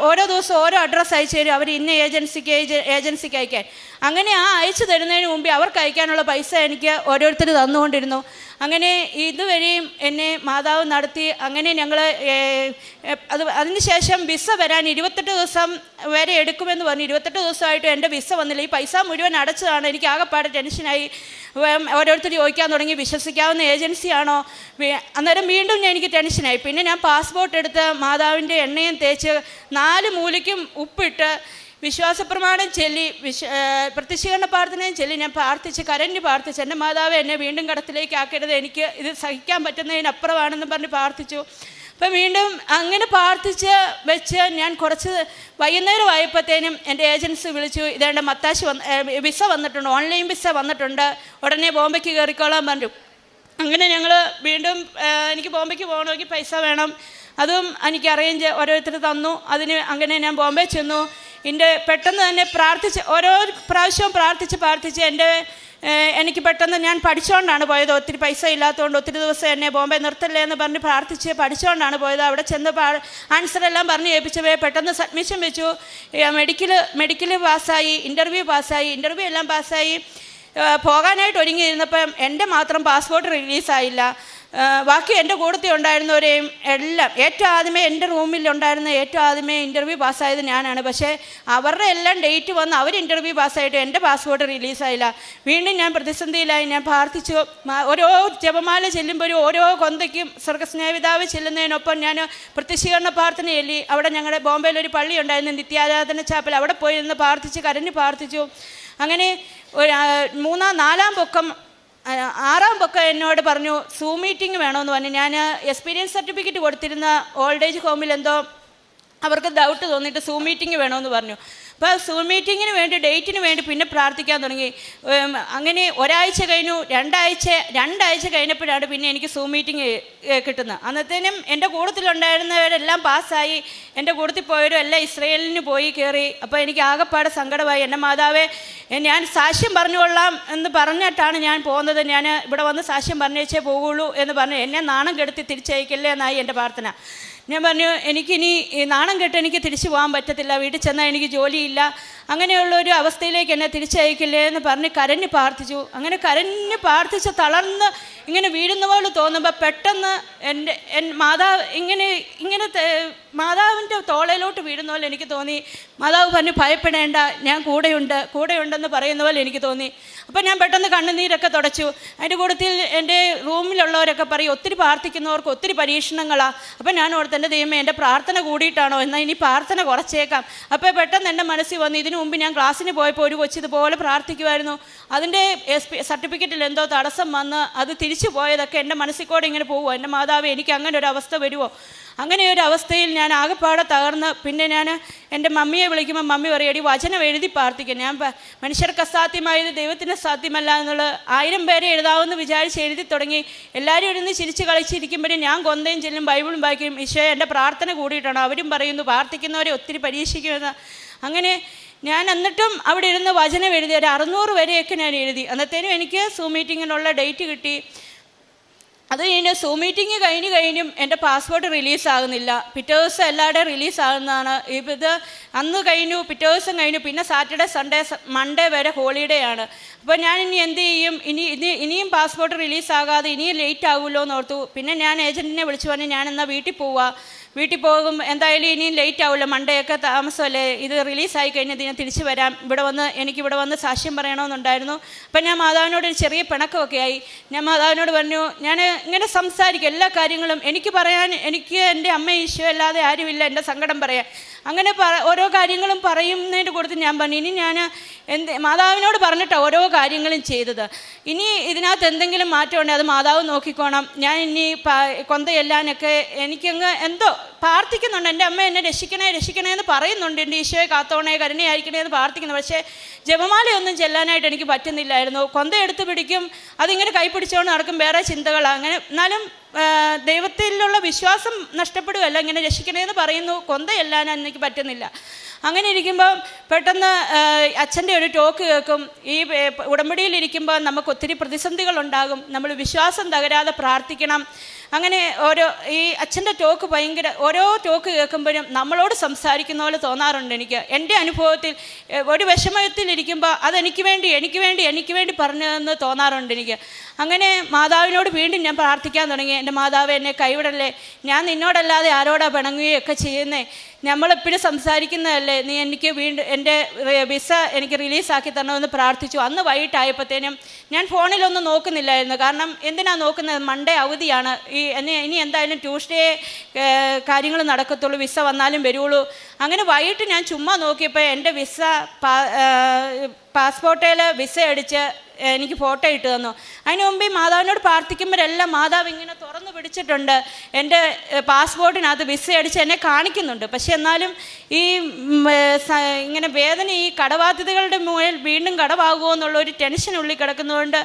S1: ഓരോ ദിവസം ഓരോ അഡ്രസ്സ് അയച്ചു തരും അവർ, ഇന്ന ഏജൻസിക്ക് അയക്കാൻ. അങ്ങനെ ആ അയച്ചു തരുന്നതിന് മുമ്പേ അവർക്ക് അയക്കാനുള്ള പൈസ എനിക്ക് ഓരോരുത്തർ തന്നുകൊണ്ടിരുന്നു. അങ്ങനെ ഇതുവരെയും എന്നെ മാതാവ് നടത്തി. അങ്ങനെ ഞങ്ങൾ അതിനുശേഷം വിസ വരാൻ 28 ദിവസം വരെ എടുക്കുമെന്ന് പറഞ്ഞു. 28 ദിവസമായിട്ട് എൻ്റെ വിസ വന്നില്ല. ഈ പൈസ മുഴുവൻ അടച്ചതാണ്. എനിക്ക് ആകെപ്പാടെ ടെൻഷനായി. ഓരോരുത്തർ ചോദിക്കാൻ തുടങ്ങി, വിശ്വസിക്കാവുന്ന ഏജൻസിയാണോ? അന്നേരം വീണ്ടും എനിക്ക് ടെൻഷനായി. പിന്നെ ഞാൻ പാസ്പോർട്ട് എടുത്ത് മാതാവിൻ്റെ എണ്ണയും തേച്ച് 4 മൂലയ്ക്കും ഉപ്പിട്ട് വിശ്വാസപ്രമാണം ചൊല്ലി പ്രത്യക്ഷീകരണ പ്രാർത്ഥനയും ചൊല്ലി ഞാൻ കരഞ്ഞ് പ്രാർത്ഥിച്ചു. എൻ്റെ മാതാവ് എന്നെ വീണ്ടും കടത്തിലേക്ക് ആക്കരുത്, എനിക്ക് ഇത് സഹിക്കാൻ പറ്റുന്നതിനപ്പുറമാണെന്ന് പറഞ്ഞ് പ്രാർത്ഥിച്ചു. അപ്പം വീണ്ടും അങ്ങനെ പ്രാർത്ഥിച്ച് വെച്ച് ഞാൻ കുറച്ച് വൈകുന്നേരം ആയപ്പോഴത്തേനും എൻ്റെ ഏജൻസി വിളിച്ചു, ഇതേണ്ട മത്താശി വിസ വന്നിട്ടുണ്ട്, ഓൺലൈൻ വിസ വന്നിട്ടുണ്ട്, ഉടനെ ബോംബെക്ക് കയറിക്കോളാൻ പറഞ്ഞു. അങ്ങനെ ഞങ്ങൾ വീണ്ടും എനിക്ക് ബോംബെക്ക് പോകണമെങ്കിൽ പൈസ വേണം, അതും എനിക്ക് അറേഞ്ച് ഓരോരുത്തർ തന്നു. അങ്ങനെ ഞാൻ ബോംബെ ചെന്നു. പെട്ടെന്ന് തന്നെ ഓരോ പ്രാവശ്യവും പ്രാർത്ഥിച്ച് എനിക്ക് പെട്ടെന്ന്, ഞാൻ പഠിച്ചുകൊണ്ടാണ് പോയത്, ഒത്തിരി പൈസ ഇല്ലാത്തതുകൊണ്ട് ഒത്തിരി ദിവസം എന്നെ ബോംബെ നിർത്തല്ലേ എന്ന് പറഞ്ഞ് പഠിച്ചുകൊണ്ടാണ് പോയത്. അവിടെ ചെന്ന് ആൻസറെല്ലാം പറഞ്ഞ് ഏൽപ്പിച്ചവേ പെട്ടെന്ന് സബ്മിഷൻ വെച്ചു. മെഡിക്കൽ പാസ്സായി, ഇൻ്റർവ്യൂ എല്ലാം പാസ്സായി. പോകാനായിട്ട് ഒരുങ്ങിയിരുന്നപ്പം എൻ്റെ മാത്രം പാസ്പോർട്ട് റിലീസായില്ല. ബാക്കി എൻ്റെ കൂട്ടത്തിൽ ഉണ്ടായിരുന്നവരെയും എല്ലാം ഏറ്റവും ആദ്യമേ എൻ്റെ റൂമിലുണ്ടായിരുന്ന ഏറ്റവും ആദ്യമേ ഇൻ്റർവ്യൂ പാസ്സായത് ഞാനാണ്. പക്ഷേ അവരുടെ എല്ലാം ഡേറ്റ് വന്ന് അവർ ഇൻ്റർവ്യൂ പാസ്സായിട്ട് എൻ്റെ പാസ്പോർട്ട് റിലീസായില്ല. വീണ്ടും ഞാൻ പ്രതിസന്ധിയിലായി. ഞാൻ പ്രാർത്ഥിച്ചു. ഓരോ ജപമാല ചെല്ലുമ്പോഴും ഓരോ കൊന്തയ്ക്കും സ്വർഗസ്നേഹിതാവ് ചെല്ലുന്നതിനൊപ്പം ഞാൻ പ്രത്യക്ഷീകരണ പ്രാർത്ഥന ചൊല്ലി. അവിടെ ഞങ്ങളുടെ ബോംബെയിലൊരു പള്ളി ഉണ്ടായിരുന്നു, നിത്യാരാധന ചാപ്പൽ, അവിടെ പോയി നിന്ന് കരഞ്ഞ് പ്രാർത്ഥിച്ചു. അങ്ങനെ 4-ആം പൊക്കം 6-ആം പൊക്കം എന്നോട് പറഞ്ഞു സൂം മീറ്റിംഗ് വേണമെന്ന് പറഞ്ഞു. ഞാൻ എക്സ്പീരിയൻസ് സർട്ടിഫിക്കറ്റ് കൊടുത്തിരുന്ന ഓൾഡ് ഏജ് ഹോമിൽ എന്തോ അവർക്ക് ഡൗട്ട് തോന്നിയിട്ട് സൂം മീറ്റിംഗ് വേണമെന്ന് പറഞ്ഞു. അപ്പോൾ സൂം മീറ്റിങ്ങിന് വേണ്ടി ഡേറ്റിന് വേണ്ടി പിന്നെ പ്രാർത്ഥിക്കാൻ തുടങ്ങി. അങ്ങനെ ഒരാഴ്ച കഴിഞ്ഞു, രണ്ടാഴ്ച കഴിഞ്ഞപ്പോഴാണ് പിന്നെ എനിക്ക് സൂം മീറ്റിംഗ് കിട്ടുന്നത്. അന്നത്തേനും എൻ്റെ കൂട്ടത്തിലുണ്ടായിരുന്നവരെല്ലാം പാസ്സായി, എൻ്റെ കൂട്ടത്തിൽ പോയവരും എല്ലാം ഇസ്രയേലിന് പോയി കയറി. അപ്പോൾ എനിക്ക് ആകെപ്പാടെ സങ്കടമായി. എൻ്റെ മാതാവേ, ഞാൻ സാക്ഷ്യം പറഞ്ഞുകൊള്ളാം എന്ന് പറഞ്ഞിട്ടാണ് ഞാൻ പോകുന്നത്, ഞാൻ ഇവിടെ വന്ന് സാക്ഷ്യം പറഞ്ഞേച്ചേ പോകുള്ളൂ എന്ന് പറഞ്ഞു. എന്നെ നാണം കെടുത്തി തിരിച്ചയക്കല്ലേ എന്നായി എൻ്റെ പ്രാർത്ഥന. ഞാൻ പറഞ്ഞു, എനിക്കിനി നാണം കെട്ട് എനിക്ക് തിരിച്ചു പോകാൻ പറ്റത്തില്ല, വീട്ടിൽ ചെന്നാൽ എനിക്ക് ജോലിയില്ല, അങ്ങനെയുള്ളൊരു അവസ്ഥയിലേക്ക് എന്നെ തിരിച്ചയക്കില്ലേ എന്ന് പറഞ്ഞ് കരഞ്ഞ് പ്രാർത്ഥിച്ചു. അങ്ങനെ കരഞ്ഞ് പ്രാർത്ഥിച്ച് തളർന്ന് ഇങ്ങനെ വീഴുന്ന പോലെ തോന്നുമ്പോൾ പെട്ടെന്ന് മാതാവിൻ്റെ തോളയിലോട്ട് വീഴുന്ന പോലെ എനിക്ക് തോന്നി. മാതാവ് പറഞ്ഞു, ഭയപ്പെടേണ്ട, ഞാൻ കൂടെയുണ്ടെന്ന് പറയുന്ന പോലെ എനിക്ക് തോന്നി. അപ്പോൾ ഞാൻ പെട്ടെന്ന് കണ്ണുനീരൊക്കെ തുടച്ചു. അതിൻ്റെ കൂട്ടത്തിൽ എൻ്റെ റൂമിലുള്ളവരൊക്കെ പറയും, ഒത്തിരി പ്രാർത്ഥിക്കുന്നവർക്ക് ഒത്തിരി പരീക്ഷണങ്ങളാണ്. അപ്പം ഞാൻ ഓർത്ത് എൻ്റെ ദൈവമേ എൻ്റെ പ്രാർത്ഥന കൂടിയിട്ടാണോ, എന്നാൽ ഇനി പ്രാർത്ഥന കുറച്ചേക്കാം. അപ്പോൾ പെട്ടെന്ന് എൻ്റെ മനസ്സിൽ വന്നു, ഇതിനു മുമ്പ് ഞാൻ ക്ലാസ്സിന് പോയപ്പോൾ ഒരു കൊച്ചിതുപോലെ പ്രാർത്ഥിക്കുമായിരുന്നു, അതിൻ്റെ സർട്ടിഫിക്കറ്റിൽ എന്തോ തടസ്സം വന്ന് അത് തിരിച്ചു പോയതൊക്കെ എൻ്റെ മനസ്സിൽ കൂടെ ഇങ്ങനെ പോകുമോ, എൻ്റെ മാതാവേ എനിക്ക് അങ്ങനെ ഒരു അവസ്ഥ വരുമോ. അങ്ങനെ ഒരു അവസ്ഥയിൽ ഞാൻ ആകെപ്പാടെ തകർന്ന് പിന്നെ ഞാൻ എൻ്റെ മമ്മിയെ വിളിക്കുമ്പോൾ മമ്മി പറയടി വചനം എഴുതി പ്രാർത്ഥിക്കുക. ഞാൻ മനുഷ്യർക്ക് അസാധ്യമായത് ദൈവത്തിന് സാധ്യമല്ല എന്നുള്ളത് 1000 പേരെ എഴുതാമെന്ന് വിചാരിച്ച് എഴുതി തുടങ്ങി. എല്ലാവരും ഇരുന്ന് ചിരിച്ച് കളിച്ചിരിക്കുമ്പോഴും ഞാൻ കൊന്തയും ചെല്ലും ബൈബിളും വായിക്കും. ഈശോയെ എൻ്റെ പ്രാർത്ഥന കൂടിയിട്ടാണ്. അവരും പറയുന്നു പ്രാർത്ഥിക്കുന്നവരെ ഒത്തിരി പരീക്ഷിക്കുമെന്ന്. അങ്ങനെ ഞാൻ എന്നിട്ടും അവിടെ ഇരുന്ന് വചനം എഴുതി ഒരു 600 വരെയൊക്കെ ഞാൻ എഴുതി. അന്നത്തേനും എനിക്ക് സൂം മീറ്റിങ്ങിനുള്ള ഡേറ്റ് കിട്ടി. അത് കഴിഞ്ഞ് സൂം മീറ്റിംഗ് കഴിഞ്ഞും എൻ്റെ പാസ്പോർട്ട് റിലീസാകുന്നില്ല. പിറ്റേ ദിവസം എല്ലാവരുടെയും റിലീസാകുന്നതാണ്. ഇത് അന്ന് കഴിഞ്ഞു, പിറ്റേ ദിവസം കഴിഞ്ഞു, പിന്നെ സാറ്റർഡേ സൺഡേ മൺഡേ വരെ ഹോളിഡേ ആണ്. അപ്പോൾ ഞാൻ ഇനി എന്ത് ചെയ്യും, ഇനിയും പാസ്പോർട്ട് റിലീസാകാതെ ഇനിയും ലേറ്റ് ആകുമല്ലോ എന്ന് ഓർത്തു. പിന്നെ ഞാൻ ഏജൻറ്റിനെ വിളിച്ചു പറഞ്ഞു ഞാൻ എന്നാൽ വീട്ടിൽ പോകും, എന്തായാലും ഇനിയും ലേറ്റ് ആവില്ല, മൺഡേ ഒക്കെ താമസമല്ലേ, ഇത് റിലീസായി കഴിഞ്ഞാൽ ഞാൻ തിരിച്ചു വരാം, എനിക്കിവിടെ വന്ന് സാക്ഷ്യം പറയണമെന്നുണ്ടായിരുന്നു. അപ്പം ഞാൻ മാതാവിനോട് ഒരു ചെറിയ പിണക്കമൊക്കെ ആയി. ഞാൻ മാതാവിനോട് പറഞ്ഞു ഞാൻ ഇങ്ങനെ സംസാരിക്കും എല്ലാ കാര്യങ്ങളും എനിക്ക് പറയാൻ, എനിക്ക് എൻ്റെ അമ്മ ഈശോ അല്ലാതെ ആരുമില്ല എൻ്റെ സങ്കടം പറയാൻ. അങ്ങനെ ഓരോ കാര്യങ്ങളും പറയുന്നതിൻ്റെ കൊടുത്ത് ഞാൻ പറഞ്ഞു ഇനി ഞാൻ മാതാവിനോട് പറഞ്ഞിട്ടാണ് ഓരോ കാര്യങ്ങളും ചെയ്തത്. ഇനി ഇതിനകത്ത് എന്തെങ്കിലും മാറ്റമുണ്ടെങ്കിൽ അത് മാതാവ് നോക്കിക്കോണം. ഞാൻ ഇനി കൊന്തയെല്ലാനൊക്കെ എനിക്കങ്ങ് എന്തോ പ്രാർത്ഥിക്കുന്നുണ്ട്, എൻ്റെ അമ്മ എന്നെ രക്ഷിക്കണേ എന്ന് പറയുന്നുണ്ട്, എൻ്റെ ഈശോയെ കാത്തോണേ കരുണയായിരിക്കണേ എന്ന് പ്രാർത്ഥിക്കുന്നു. പക്ഷേ ജപമാലയൊന്നും ചെല്ലാനായിട്ട് എനിക്ക് പറ്റുന്നില്ലായിരുന്നു. കൊന്തയെടുത്ത് പിടിക്കും, അതിങ്ങനെ കൈ പിടിച്ചുകൊണ്ട് നടക്കും, വേറെ ചിന്തകളാണ്. അങ്ങനെ എന്നാലും ദൈവത്തിലുള്ള വിശ്വാസം നഷ്ടപ്പെടുകയല്ല, ഇങ്ങനെ രക്ഷിക്കണേന്ന് പറയുന്നു, കൊന്തയെല്ലാൻ എനിക്ക് പറ്റുന്നില്ല. അങ്ങനെ ഇരിക്കുമ്പോൾ പെട്ടെന്ന് അച്ഛൻ്റെ ഒരു ടോക്ക് കേൾക്കും. ഈ ഉടമ്പടിയിലിരിക്കുമ്പോൾ നമുക്ക് ഒത്തിരി പ്രതിസന്ധികളുണ്ടാകും, നമ്മൾ വിശ്വാസം തകരാതെ പ്രാർത്ഥിക്കണം. അങ്ങനെ ഈ അച്ഛൻ്റെ ടോക്ക് ഓരോ ടോക്ക് കേൾക്കുമ്പോഴും നമ്മളോട് സംസാരിക്കുന്ന പോലെ തോന്നാറുണ്ട് എനിക്ക്. എൻ്റെ അനുഭവത്തിൽ ഒരു വിഷമത്തിലിരിക്കുമ്പോൾ അതെനിക്ക് വേണ്ടി പറഞ്ഞതെന്ന് തോന്നാറുണ്ട് എനിക്ക്. അങ്ങനെ മാതാവിനോട് വീണ്ടും ഞാൻ പ്രാർത്ഥിക്കാൻ തുടങ്ങി. എൻ്റെ മാതാവ് എന്നെ കൈവിടല്ലേ, ഞാൻ നിന്നോടല്ലാതെ ആരോടാ പിണങ്ങുകയൊക്കെ ചെയ്യുന്നേ, നമ്മളെപ്പോഴും സംസാരിക്കുന്നതല്ലേ, നീ എനിക്ക് വീണ്ടും എൻ്റെ വിസ എനിക്ക് റിലീസാക്കി തരണമെന്ന് പ്രാർത്ഥിച്ചു. അന്ന് വൈകിട്ടായപ്പോഴത്തേനും ഞാൻ ഫോണിലൊന്നും നോക്കുന്നില്ലായിരുന്നു. കാരണം എന്തിനാ നോക്കുന്നത്, മൺഡേ അവധിയാണ്, ഇനി എന്തായാലും ട്യൂസ്ഡേ കാര്യങ്ങൾ നടക്കത്തുള്ളൂ, വിസ വന്നാലും വരുള്ളൂ. അങ്ങനെ വൈകിട്ട് ഞാൻ ചുമ്മാ നോക്കിയപ്പോൾ എൻ്റെ പാസ്പോർട്ടിൽ വിസ അടിച്ച് എനിക്ക് ഫോട്ടോ ഇട്ട് തന്നു. അതിന് മുമ്പ് ഈ മാതാവിനോട് പ്രാർത്ഥിക്കുമ്പോഴെല്ലാം മാതാവ് ഇങ്ങനെ തുറന്നു പിടിച്ചിട്ടുണ്ട്, എൻ്റെ പാസ്പോർട്ടിനകത്ത് വിസ അടിച്ച് എന്നെ കാണിക്കുന്നുണ്ട്. പക്ഷെ എന്നാലും ഈ ഇങ്ങനെ വേദന, ഈ കടബാധ്യതകളുടെ മുകളിൽ വീണ്ടും കടവാകുമോ എന്നുള്ളൊരു ടെൻഷനുള്ളിൽ കിടക്കുന്നതുകൊണ്ട്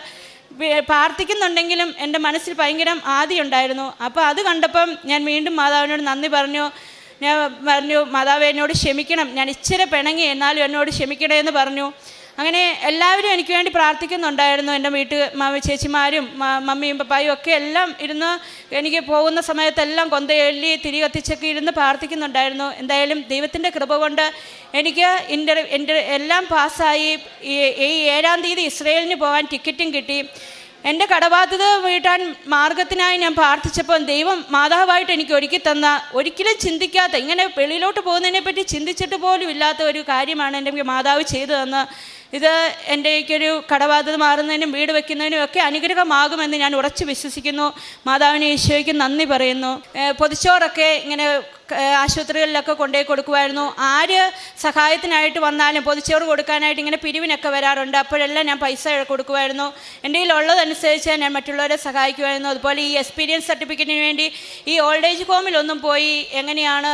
S1: പ്രാർത്ഥിക്കുന്നുണ്ടെങ്കിലും എൻ്റെ മനസ്സിൽ ഭയങ്കര ആദിയുണ്ടായിരുന്നു. അപ്പോൾ അത് കണ്ടപ്പം ഞാൻ വീണ്ടും മാതാവിനോട് നന്ദി പറഞ്ഞു. ഞാൻ പറഞ്ഞു മാതാവ് എന്നോട് ക്ഷമിക്കണം, ഞാൻ ഇച്ചിരി പിണങ്ങി, എന്നാലും എന്നോട് ക്ഷമിക്കണേ എന്ന് പറഞ്ഞു. അങ്ങനെ എല്ലാവരും എനിക്ക് വേണ്ടി പ്രാർത്ഥിക്കുന്നുണ്ടായിരുന്നു. എൻ്റെ ചേച്ചിമാരും മമ്മിയും പപ്പായും ഒക്കെ എല്ലാം ഇരുന്ന് എനിക്ക് പോകുന്ന സമയത്തെല്ലാം കൊന്തയെല്ലി തിരി കത്തിച്ചൊക്കെ ഇരുന്ന് പ്രാർത്ഥിക്കുന്നുണ്ടായിരുന്നു. എന്തായാലും ദൈവത്തിൻ്റെ കൃപ കൊണ്ട് എനിക്ക് എല്ലാം പാസ്സായി. ഈ 7-ാം തീയതി ഇസ്രയേലിന് പോകാൻ ടിക്കറ്റും കിട്ടി. എൻ്റെ കടബാധ്യത വീട്ടാൻ മാർഗത്തിനായി ഞാൻ പ്രാർത്ഥിച്ചപ്പോൾ ദൈവം മാതാവായിട്ട് എനിക്ക് ഒരുക്കി തന്ന, ഒരിക്കലും ചിന്തിക്കാത്ത, ഇങ്ങനെ വെളിയിലോട്ട് പോകുന്നതിനെപ്പറ്റി ചിന്തിച്ചിട്ട് പോലും ഇല്ലാത്ത ഒരു കാര്യമാണ് എൻ്റെ മാതാവ് ചെയ്തു തന്ന. ഇത് എൻ്റെയൊരു കടബാധ്യത മാറുന്നതിനും വീട് വയ്ക്കുന്നതിനും ഒക്കെ അനുഗ്രഹമാകുമെന്ന് ഞാൻ ഉറച്ചു വിശ്വസിക്കുന്നു. മാതാവിനെ ഈശോയ്ക്ക് നന്ദി പറയുന്നു. പൊതിച്ചോറൊക്കെ ഇങ്ങനെ ആശുപത്രികളിലൊക്കെ കൊണ്ടുപോയി കൊടുക്കുമായിരുന്നു. ആര് സഹായത്തിനായിട്ട് വന്നാലും പൊതിച്ചോറ് കൊടുക്കാനായിട്ട് ഇങ്ങനെ പിരിവിനൊക്കെ വരാറുണ്ട്. അപ്പോഴെല്ലാം ഞാൻ പൈസ കൊടുക്കുമായിരുന്നു. എൻ്റെ കയ്യിലുള്ളതനുസരിച്ച് ഞാൻ മറ്റുള്ളവരെ സഹായിക്കുമായിരുന്നു. അതുപോലെ ഈ എക്സ്പീരിയൻസ് സർട്ടിഫിക്കറ്റിന് വേണ്ടി ഈ ഓൾഡ് ഏജ് ഹോമിലൊന്നും പോയി എങ്ങനെയാണ്,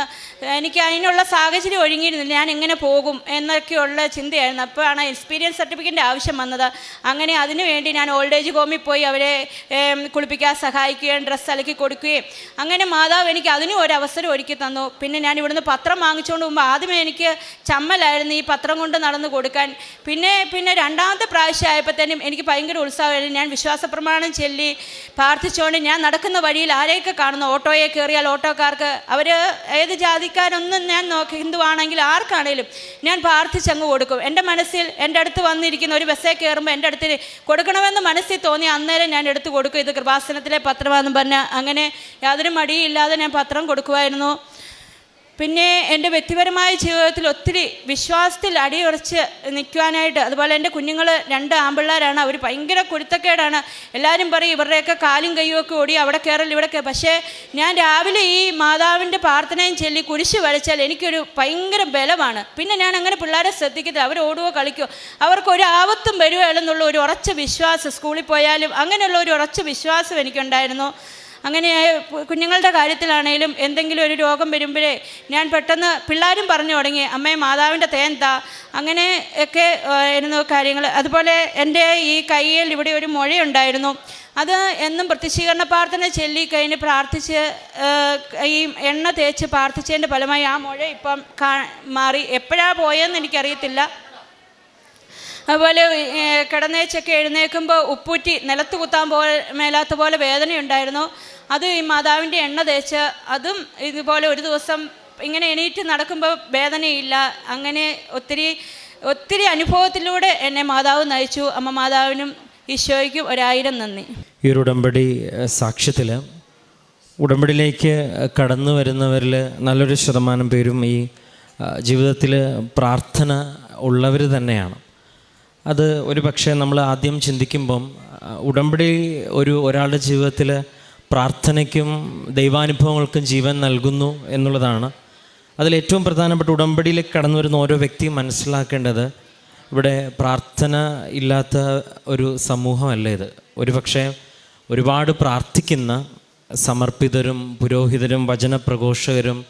S1: എനിക്ക് അതിനുള്ള സാഹചര്യം ഒഴുങ്ങിയിരുന്നില്ല, ഞാൻ എങ്ങനെ പോകും എന്നൊക്കെയുള്ള ചിന്തയായിരുന്നു. അപ്പോഴാണ് എക്സ്പീരിയൻസ് സർട്ടിഫിക്കറ്റിൻ്റെ ആവശ്യം വന്നത്. അങ്ങനെ അതിനു വേണ്ടി ഞാൻ ഓൾഡ് ഏജ് ഹോമിൽ പോയി അവരെ കുളിപ്പിക്കാൻ സഹായിക്കുകയും ഡ്രസ്സ് അലക്കി കൊടുക്കുകയും, അങ്ങനെ മാതാവ് എനിക്ക് അതിനും ഒരു അവസരം ഒരുക്കി തന്നു. പിന്നെ ഞാൻ ഇവിടുന്ന് പത്രം വാങ്ങിച്ചുകൊണ്ട് പോകുമ്പോൾ ആദ്യമേ എനിക്ക് ചമ്മലായിരുന്നു ഈ പത്രം കൊണ്ട് നടന്ന് കൊടുക്കാൻ. പിന്നെ രണ്ടാമത്തെ പ്രാവശ്യം ആയപ്പോഴത്തേനും എനിക്ക് ഭയങ്കര ഉത്സാഹമായിരുന്നു. ഞാൻ വിശ്വാസ പ്രമാണം ചൊല്ലി പ്രാർത്ഥിച്ചുകൊണ്ട് ഞാൻ നടക്കുന്ന വഴിയിൽ ആരെയൊക്കെ കാണുന്നു, ഓട്ടോയെ കയറിയാൽ ഓട്ടോക്കാർക്ക്, അവർ ഏത് ജാതിക്കാരൊന്നും ഞാൻ ഹിന്ദു ആണെങ്കിൽ ആർക്കാണേലും ഞാൻ പ്രാർത്ഥിച്ചങ്ങ് കൊടുക്കും. എൻ്റെ മനസ്സിൽ എൻ്റെ അടുത്ത് വന്നിരിക്കുന്ന ഒരു ബസ്സേ കയറുമ്പോൾ എൻ്റെ അടുത്ത് കൊടുക്കണമെന്ന് മനസ്സിൽ തോന്നി അന്നേരം ഞാൻ എടുത്ത് കൊടുക്കും. ഇത് കൃപാസനത്തിലെ പത്രമാണെന്ന് പറഞ്ഞാൽ അങ്ങനെ യാതൊരു മടിയില്ലാതെ ഞാൻ പത്രം കൊടുക്കുമായിരുന്നു. പിന്നെ എൻ്റെ വ്യക്തിപരമായ ജീവിതത്തിൽ ഒത്തിരി വിശ്വാസത്തിൽ അടിയുറച്ച് നിൽക്കുവാനായിട്ട്, അതുപോലെ എൻ്റെ കുഞ്ഞുങ്ങൾ 2 ആൺപിള്ളേരാണ്, അവർ ഭയങ്കര കുരുത്തക്കേടാണ്. എല്ലാവരും പറയും ഇവരുടെയൊക്കെ കാലും കയ്യും ഒക്കെ ഓടി അവിടെ കയറൽ ഇവിടെ കയറി. പക്ഷേ ഞാൻ രാവിലെ ഈ മാതാവിൻ്റെ പ്രാർത്ഥനയും ചൊല്ലി കുരിശ് വരച്ചാൽ എനിക്കൊരു ഭയങ്കര ബലമാണ്. പിന്നെ ഞാൻ അങ്ങനെ പിള്ളേരെ ശ്രദ്ധിക്കത്തില്ല, അവർ ഓടുകയോ കളിക്കുകയോ, അവർക്കൊരു ആപത്തും വരുകയില്ലെന്നുള്ള ഒരു ഉറച്ച വിശ്വാസം, സ്കൂളിൽ പോയാലും അങ്ങനെയുള്ള ഒരു ഉറച്ച വിശ്വാസം എനിക്കുണ്ടായിരുന്നു. അങ്ങനെ കുഞ്ഞുങ്ങളുടെ കാര്യത്തിലാണേലും എന്തെങ്കിലും ഒരു രോഗം വരുമ്പോഴേ ഞാൻ പെട്ടെന്ന് പിള്ളേരും പറഞ്ഞു തുടങ്ങി, അമ്മേ മാതാവിൻ്റെ തേൻ താ, അങ്ങനെ ഒക്കെ ആയിരുന്നു കാര്യങ്ങൾ. അതുപോലെ എൻ്റെ ഈ കയ്യിൽ ഇവിടെ ഒരു മുഴയുണ്ടായിരുന്നു. അത് എന്നും പ്രത്യക്ഷീകരണ പ്രാർത്ഥന ചൊല്ലി കഴിഞ്ഞ് പ്രാർത്ഥിച്ച് ഈ എണ്ണ തേച്ച് പ്രാർത്ഥിച്ചതിൻ്റെ ഫലമായി ആ മുഴ ഇപ്പം മാറി. എപ്പോഴാണ് പോയതെന്ന് എനിക്കറിയത്തില്ല. അതുപോലെ കിടന്നേച്ചൊക്കെ എഴുന്നേൽക്കുമ്പോൾ ഉപ്പൂറ്റി നിലത്ത് കുത്താൻ മേലാത്ത പോലെ വേദനയുണ്ടായിരുന്നു. അത് ഈ മാതാവിൻ്റെ എണ്ണ തേച്ച് അതും ഇതുപോലെ ഒരു ദിവസം ഇങ്ങനെ എണീറ്റ് നടക്കുമ്പോൾ വേദനയില്ല. അങ്ങനെ ഒത്തിരി ഒത്തിരി അനുഭവത്തിലൂടെ എന്നെ മാതാവ് നയിച്ചു. അമ്മ മാതാവിനും ഈശോയ്ക്കും 1000 നന്ദി.
S2: ഈ ഒരു ഉടമ്പടി സാക്ഷ്യത്തിൽ ഉടമ്പടിയിലേക്ക് കടന്നു വരുന്നവരിൽ നല്ലൊരു ശതമാനം പേരും ഈ ജീവിതത്തിൽ പ്രാർത്ഥന ഉള്ളവർ തന്നെയാണ്. അത് ഒരു പക്ഷേ നമ്മൾ ആദ്യം ചിന്തിക്കുമ്പം ഉടമ്പടി ഒരാളുടെ ജീവിതത്തിൽ പ്രാർത്ഥനയ്ക്കും ദൈവാനുഭവങ്ങൾക്കും ജീവൻ നൽകുന്നു എന്നുള്ളതാണ്. അതിലേറ്റവും പ്രധാനപ്പെട്ട ഉടമ്പടിയിലേക്ക് കടന്നു വരുന്ന ഓരോ വ്യക്തിയും മനസ്സിലാക്കേണ്ടത്, ഇവിടെ പ്രാർത്ഥന ഇല്ലാത്ത ഒരു സമൂഹമല്ല ഇത്. ഒരു പക്ഷേ ഒരുപാട് പ്രാർത്ഥിക്കുന്ന സമർപ്പിതരും പുരോഹിതരും വചനപ്രഘോഷകരും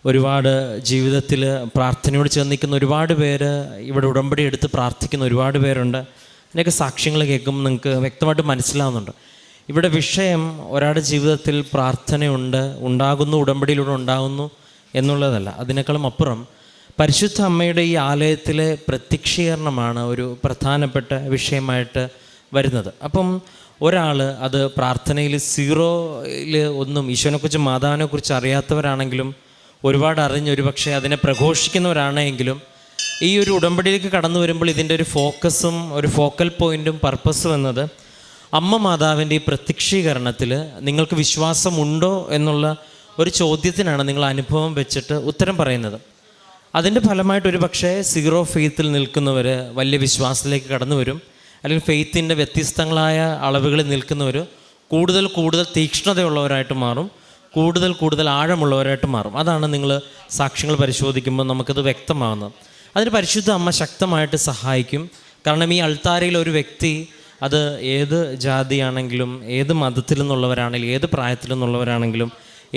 S2: ഒരുപാട് ജീവിതത്തിൽ പ്രാർത്ഥനയോട് ചേർന്ന് നിൽക്കുന്ന ഒരുപാട് പേര്, ഇവിടെ ഉടമ്പടി എടുത്ത് പ്രാർത്ഥിക്കുന്ന ഒരുപാട് പേരുണ്ട്. അതിൻ്റെയൊക്കെ സാക്ഷ്യങ്ങൾ കേൾക്കുമ്പോൾ നിങ്ങൾക്ക് വ്യക്തമായിട്ട് മനസ്സിലാവുന്നുണ്ട്. ഇവിടെ വിഷയം ഒരാളുടെ ജീവിതത്തിൽ പ്രാർത്ഥനയുണ്ട്, ഉണ്ടാകുന്നു, ഉടമ്പടിയിലൂടെ ഉണ്ടാകുന്നു എന്നുള്ളതല്ല. അതിനേക്കാളും അപ്പുറം പരിശുദ്ധ അമ്മയുടെ ഈ ആലയത്തിലെ പ്രത്യക്ഷീകരണമാണ് ഒരു പ്രധാനപ്പെട്ട വിഷയമായിട്ട് വരുന്നത്. അപ്പം ഒരാൾ അത് പ്രാർത്ഥനയിൽ സീറോയിൽ ഒന്നും ഈശോനെക്കുറിച്ച് മാതാവിനെക്കുറിച്ച് അറിയാത്തവരാണെങ്കിലും ഒരുപാട് അറിഞ്ഞ് ഒരു പക്ഷേ അതിനെ പ്രഘോഷിക്കുന്നവരാണെങ്കിലും ഈ ഒരു ഉടമ്പടിയിലേക്ക് കടന്നു വരുമ്പോൾ ഇതിൻ്റെ ഒരു ഫോക്കസും ഒരു ഫോക്കൽ പോയിൻറ്റും പർപ്പസും എന്നത് അമ്മ മാതാവിൻ്റെ ഈ പ്രത്യക്ഷീകരണത്തിൽ നിങ്ങൾക്ക് വിശ്വാസമുണ്ടോ എന്നുള്ള ഒരു ചോദ്യത്തിനാണ് നിങ്ങൾ അനുഭവം വെച്ചിട്ട് ഉത്തരം പറയുന്നത്. അതിൻ്റെ ഫലമായിട്ട് ഒരു പക്ഷേ സീറോ ഫെയ്ത്തിൽ നിൽക്കുന്നവർ വലിയ വിശ്വാസത്തിലേക്ക് കടന്നു വരും. അല്ലെങ്കിൽ ഫെയ്ത്തിൻ്റെ വ്യത്യസ്തങ്ങളായ അളവുകളിൽ നിൽക്കുന്നവർ കൂടുതൽ തീക്ഷ്ണതയുള്ളവരായിട്ട് മാറും, കൂടുതൽ ആഴമുള്ളവരായിട്ട് മാറും. അതാണ് നിങ്ങൾ സാക്ഷ്യങ്ങൾ പരിശോധിക്കുമ്പോൾ നമുക്കത് വ്യക്തമാകുന്നത്. അതിന് പരിശുദ്ധ അമ്മ ശക്തമായിട്ട് സഹായിക്കും. കാരണം ഈ അൾത്താരയിൽ ഒരു വ്യക്തി, അത് ഏത് ജാതിയാണെങ്കിലും ഏത് മതത്തിൽ നിന്നുള്ളവരാണെങ്കിലും ഏത് പ്രായത്തിൽ നിന്നുള്ളവരാണെങ്കിലും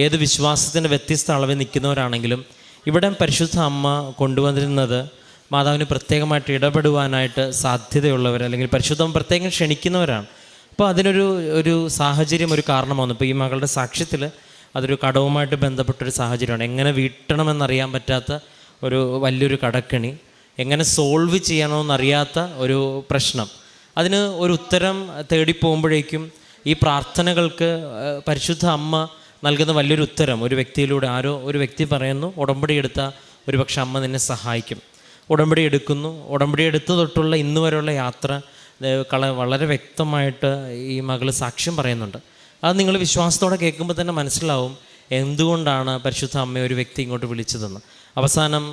S2: ഏത് വിശ്വാസത്തിൻ്റെ വ്യത്യസ്ത അളവിൽ നിൽക്കുന്നവരാണെങ്കിലും ഇവിടെ പരിശുദ്ധ അമ്മ കൊണ്ടുവന്നിരുന്നത് മാതാവിന് പ്രത്യേകമായിട്ട് ഇടപെടുവാനായിട്ട് സാധ്യതയുള്ളവർ, അല്ലെങ്കിൽ പരിശുദ്ധം പ്രത്യേകം ക്ഷണിക്കുന്നവരാണ്. അപ്പോൾ അതിനൊരു സാഹചര്യം, ഒരു കാരണമാണ്. ഇപ്പോൾ ഈ മകളുടെ സാക്ഷ്യത്തിൽ അതൊരു കടവുമായിട്ട് ബന്ധപ്പെട്ടൊരു സാഹചര്യമാണ്. എങ്ങനെ വീട്ടണമെന്നറിയാൻ പറ്റാത്ത ഒരു വലിയൊരു കടക്കണി, എങ്ങനെ സോൾവ് ചെയ്യണമെന്നറിയാത്ത ഒരു പ്രശ്നം, അതിന് ഒരു ഉത്തരം തേടിപ്പോകുമ്പോഴേക്കും ഈ പ്രാർത്ഥനകൾക്ക് പരിശുദ്ധ അമ്മ നൽകുന്ന വലിയൊരു ഉത്തരം ഒരു വ്യക്തിയിലൂടെ, ഒരു വ്യക്തി പറയുന്നു, ഉടമ്പടി എടുത്ത ഒരു പക്ഷെ അമ്മ നിന്നെ സഹായിക്കും. ഉടമ്പടി എടുക്കുന്നു. ഉടമ്പടി എടുത്തു തൊട്ടുള്ള ഇന്ന് വരെയുള്ള യാത്ര വളരെ വ്യക്തമായിട്ട് ഈ മകൾ സാക്ഷ്യം പറയുന്നുണ്ട്. അത് നിങ്ങൾ വിശ്വാസത്തോടെ കേൾക്കുമ്പോൾ തന്നെ മനസ്സിലാവും എന്തുകൊണ്ടാണ് പരിശുദ്ധ അമ്മയെ ഒരു വ്യക്തി ഇങ്ങോട്ട് വിളിച്ചതെന്ന്. അവസാനം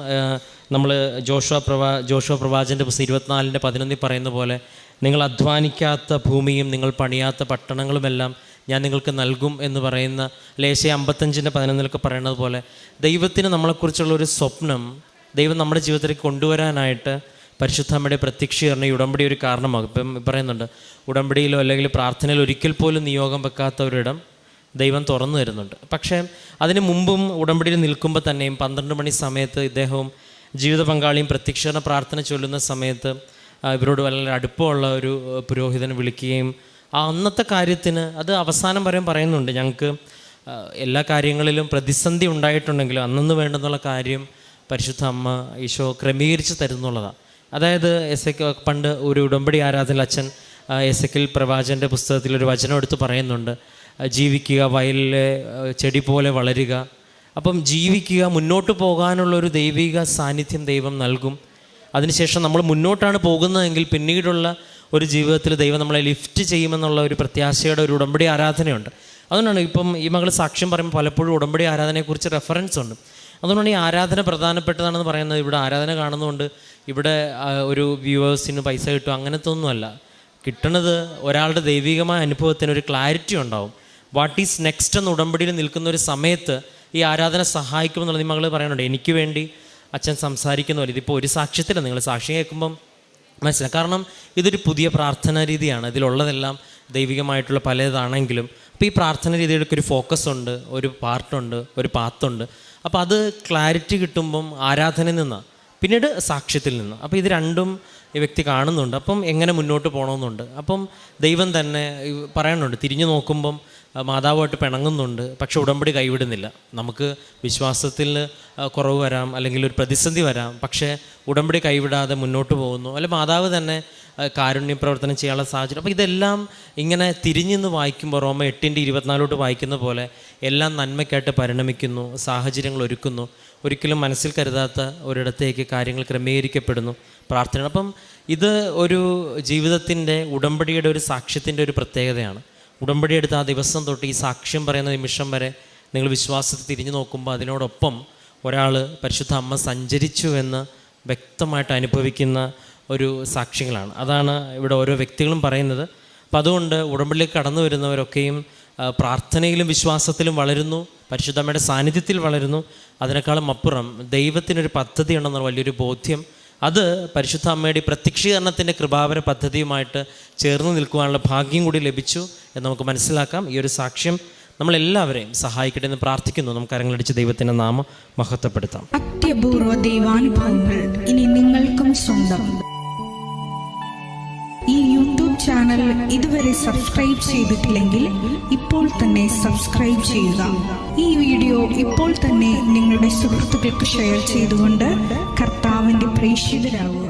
S2: നമ്മൾ ജോഷുവ പ്രവാചകൻ്റെ പുസ്തകം 24:11 പറയുന്ന പോലെ, നിങ്ങൾ അധ്വാനിക്കാത്ത ഭൂമിയും നിങ്ങൾ പണിയാത്ത പട്ടണങ്ങളുമെല്ലാം ഞാൻ നിങ്ങൾക്ക് നൽകും എന്ന് പറയുന്ന ലേശയ 55:11 പറയുന്നത് പോലെ, ദൈവത്തിന് നമ്മളെക്കുറിച്ചുള്ളൊരു സ്വപ്നം ദൈവം നമ്മുടെ ജീവിതത്തിലേക്ക് കൊണ്ടുവരാനായിട്ട് പരിശുദ്ധ അമ്മയുടെ പ്രത്യക്ഷീകരണം ഈ ഉടമ്പടി ഒരു കാരണമാകും. ഇപ്പം പറയുന്നുണ്ട്, ഉടമ്പടിയിലോ അല്ലെങ്കിൽ പ്രാർത്ഥനയിലോ ഒരിക്കൽ പോലും നിയോഗം വെക്കാത്ത ഒരിടം ദൈവം തുറന്നു തരുന്നുണ്ട്. പക്ഷേ അതിന് മുമ്പും ഉടമ്പടിയിൽ നിൽക്കുമ്പോൾ തന്നെയും 12 മണി സമയത്ത് ഇദ്ദേഹവും ജീവിത പങ്കാളിയും പ്രത്യക്ഷീകരണ പ്രാർത്ഥന ചൊല്ലുന്ന സമയത്ത് ഇവരോട് വളരെ അടുപ്പമുള്ള ഒരു പുരോഹിതനെ വിളിക്കുകയും അന്നത്തെ കാര്യത്തിന് അത് അവസാനം വരെ പറയുന്നുണ്ട്, ഞങ്ങൾക്ക് എല്ലാ കാര്യങ്ങളിലും പ്രതിസന്ധി ഉണ്ടായിട്ടുണ്ടെങ്കിലും അന്നു വേണ്ടെന്നുള്ള കാര്യം പരിശുദ്ധ അമ്മ ഈശോ ക്രമീകരിച്ച് തരുന്നുള്ളതാണ്. അതായത് പണ്ട് ഒരു ഉടമ്പടി ആരാധന അച്ഛൻ എസെക്കിൽ പ്രവാചകൻ്റെ പുസ്തകത്തിൽ ഒരു വചനം എടുത്ത് പറയുന്നുണ്ട്, ജീവിക്കുക, വയലിലെ ചെടി പോലെ വളരുക. അപ്പം ജീവിക്കുക, മുന്നോട്ട് പോകാനുള്ളൊരു ദൈവിക സാന്നിധ്യം ദൈവം നൽകും. അതിനുശേഷം നമ്മൾ മുന്നോട്ടാണ് പോകുന്നതെങ്കിൽ പിന്നീടുള്ള ഒരു ജീവിതത്തിൽ ദൈവം നമ്മളെ ലിഫ്റ്റ് ചെയ്യുമെന്നുള്ള ഒരു പ്രത്യാശയുടെ ഒരു ഉടമ്പടി ആരാധനയുണ്ട്. അതുകൊണ്ടാണ് ഇപ്പം ഈ മകൾ സാക്ഷ്യം പറയുമ്പോൾ പലപ്പോഴും ഉടമ്പടി ആരാധനയെക്കുറിച്ച് റെഫറൻസ് ഉണ്ട്. അതുകൊണ്ടാണ് ഈ ആരാധന പ്രധാനപ്പെട്ടതാണെന്ന് പറയുന്നത്. ഇവിടെ ആരാധന കാണുന്നതുകൊണ്ട് ഇവിടെ ഒരു വ്യൂവേഴ്സിന് പൈസ കിട്ടും അങ്ങനത്തെ ഒന്നുമല്ല. കിട്ടണത് ഒരാളുടെ ദൈവികമായ അനുഭവത്തിന് ഒരു ക്ലാരിറ്റി ഉണ്ടാവും. വാട്ട് ഈസ് നെക്സ്റ്റ് എന്ന ഉടമ്പടിയിൽ നിൽക്കുന്ന ഒരു സമയത്ത് ഈ ആരാധന സഹായിക്കുമെന്നുള്ള മകൾ പറയുന്നുണ്ട്. എനിക്ക് വേണ്ടി അച്ഛൻ സംസാരിക്കുന്ന പോലെ ഇതിപ്പോൾ ഒരു സാക്ഷ്യത്തില്ല, നിങ്ങൾ സാക്ഷ്യം കേൾക്കുമ്പം മനസ്സിലാവും. കാരണം ഇതൊരു പുതിയ പ്രാർത്ഥനാ രീതിയാണ്. ഇതിലുള്ളതെല്ലാം ദൈവികമായിട്ടുള്ള പലതാണെങ്കിലും അപ്പോൾ ഈ പ്രാർത്ഥന രീതികൾക്ക് ഒരു ഫോക്കസ് ഉണ്ട്, ഒരു പാർട്ടുണ്ട്, ഒരു പാത്തുണ്ട്. അപ്പോൾ അത് ക്ലാരിറ്റി കിട്ടുമ്പം ആരാധനയിൽ നിന്ന് പിന്നീട് സാക്ഷ്യത്തിൽ നിന്ന് അപ്പോൾ ഇത് രണ്ടും ഈ വ്യക്തി കാണുന്നുണ്ട്. അപ്പം എങ്ങനെ മുന്നോട്ട് പോകണമെന്നുണ്ട്. അപ്പം ദൈവം തന്നെ പറയുന്നുണ്ട്, തിരിഞ്ഞു നോക്കുമ്പം മാതാവുമായിട്ട് പിണങ്ങുന്നുണ്ട്, പക്ഷെ ഉടമ്പടി കൈവിടുന്നില്ല. നമുക്ക് വിശ്വാസത്തിൽ കുറവ് വരാം, അല്ലെങ്കിൽ ഒരു പ്രതിസന്ധി വരാം, പക്ഷേ ഉടമ്പടി കൈവിടാതെ മുന്നോട്ട് പോകുന്നു. അല്ലെ മാതാവ് തന്നെ കാരുണ്യ പ്രവർത്തനം ചെയ്യാനുള്ള സാഹചര്യം. അപ്പോൾ ഇതെല്ലാം ഇങ്ങനെ തിരിഞ്ഞിന്ന് വായിക്കുമ്പോൾ റോമ 8:24 വായിക്കുന്ന പോലെ എല്ലാം നന്മയ്ക്കായിട്ട് പരിണമിക്കുന്നു, സാഹചര്യങ്ങൾ ഒരുക്കുന്നു, ഒരിക്കലും മനസ്സിൽ കരുതാത്ത ഒരിടത്തേക്ക് കാര്യങ്ങൾ ക്രമീകരിക്കപ്പെടുന്നു പ്രാർത്ഥന. അപ്പം ഇത് ഒരു ജീവിതത്തിൻ്റെ ഉടമ്പടിയുടെ ഒരു സാക്ഷ്യത്തിൻ്റെ ഒരു പ്രത്യേകതയാണ്. ഉടമ്പടി എടുത്ത ആ ദിവസം തൊട്ട് ഈ സാക്ഷ്യം പറയുന്ന നിമിഷം വരെ നിങ്ങൾ വിശ്വാസത്തിൽ തിരിഞ്ഞു നോക്കുമ്പോൾ അതിനോടൊപ്പം ഒരാൾ പരിശുദ്ധ അമ്മ സഞ്ചരിച്ചു എന്ന് വ്യക്തമായിട്ട് അനുഭവിക്കുന്ന ഒരു സാക്ഷ്യങ്ങളാണ്. അതാണ് ഇവിടെ ഓരോ വ്യക്തികളും പറയുന്നത്. അപ്പം അതുകൊണ്ട് ഉടമ്പടിയിലേക്ക് കടന്നു വരുന്നവരൊക്കെയും പ്രാർത്ഥനയിലും വിശ്വാസത്തിലും വളരുന്നു, പരിശുദ്ധമ്മയുടെ സാന്നിധ്യത്തിൽ വളരുന്നു. അതിനേക്കാളും അപ്പുറം ദൈവത്തിനൊരു പദ്ധതി ഉണ്ടെന്നുള്ള വലിയൊരു ബോധ്യം, അത് പരിശുദ്ധ അമ്മയുടെ പ്രത്യക്ഷീകരണത്തിൻ്റെ കൃപാവര പദ്ധതിയുമായിട്ട് ചേർന്ന് നിൽക്കുവാനുള്ള ഭാഗ്യം കൂടി ലഭിച്ചു എന്ന് നമുക്ക് മനസ്സിലാക്കാം. ഈ ഒരു സാക്ഷ്യം നമ്മളെല്ലാവരെയും സഹായിക്കട്ടെ എന്ന് പ്രാർത്ഥിക്കുന്നു. നമുക്ക് കരങ്ങളടിച്ച് ദൈവത്തിൻ്റെ നാമം മഹത്വപ്പെടുത്താം.
S3: അത്യപൂർവ ദൈവാനുഭവങ്ങൾ ഇനി നിങ്ങൾക്കും സ്വന്തം. ഈ യൂട്യൂബ് ചാനൽ ഇതുവരെ സബ്സ്ക്രൈബ് ചെയ്തിട്ടില്ലെങ്കിൽ ഇപ്പോൾ തന്നെ സബ്സ്ക്രൈബ് ചെയ്യുക. ഈ വീഡിയോ ഇപ്പോൾ തന്നെ നിങ്ങളുടെ സുഹൃത്തുക്കൾക്ക് ഷെയർ ചെയ്തുകൊണ്ട് കർത്താവിൻ്റെ പ്രേക്ഷിതരാകുക.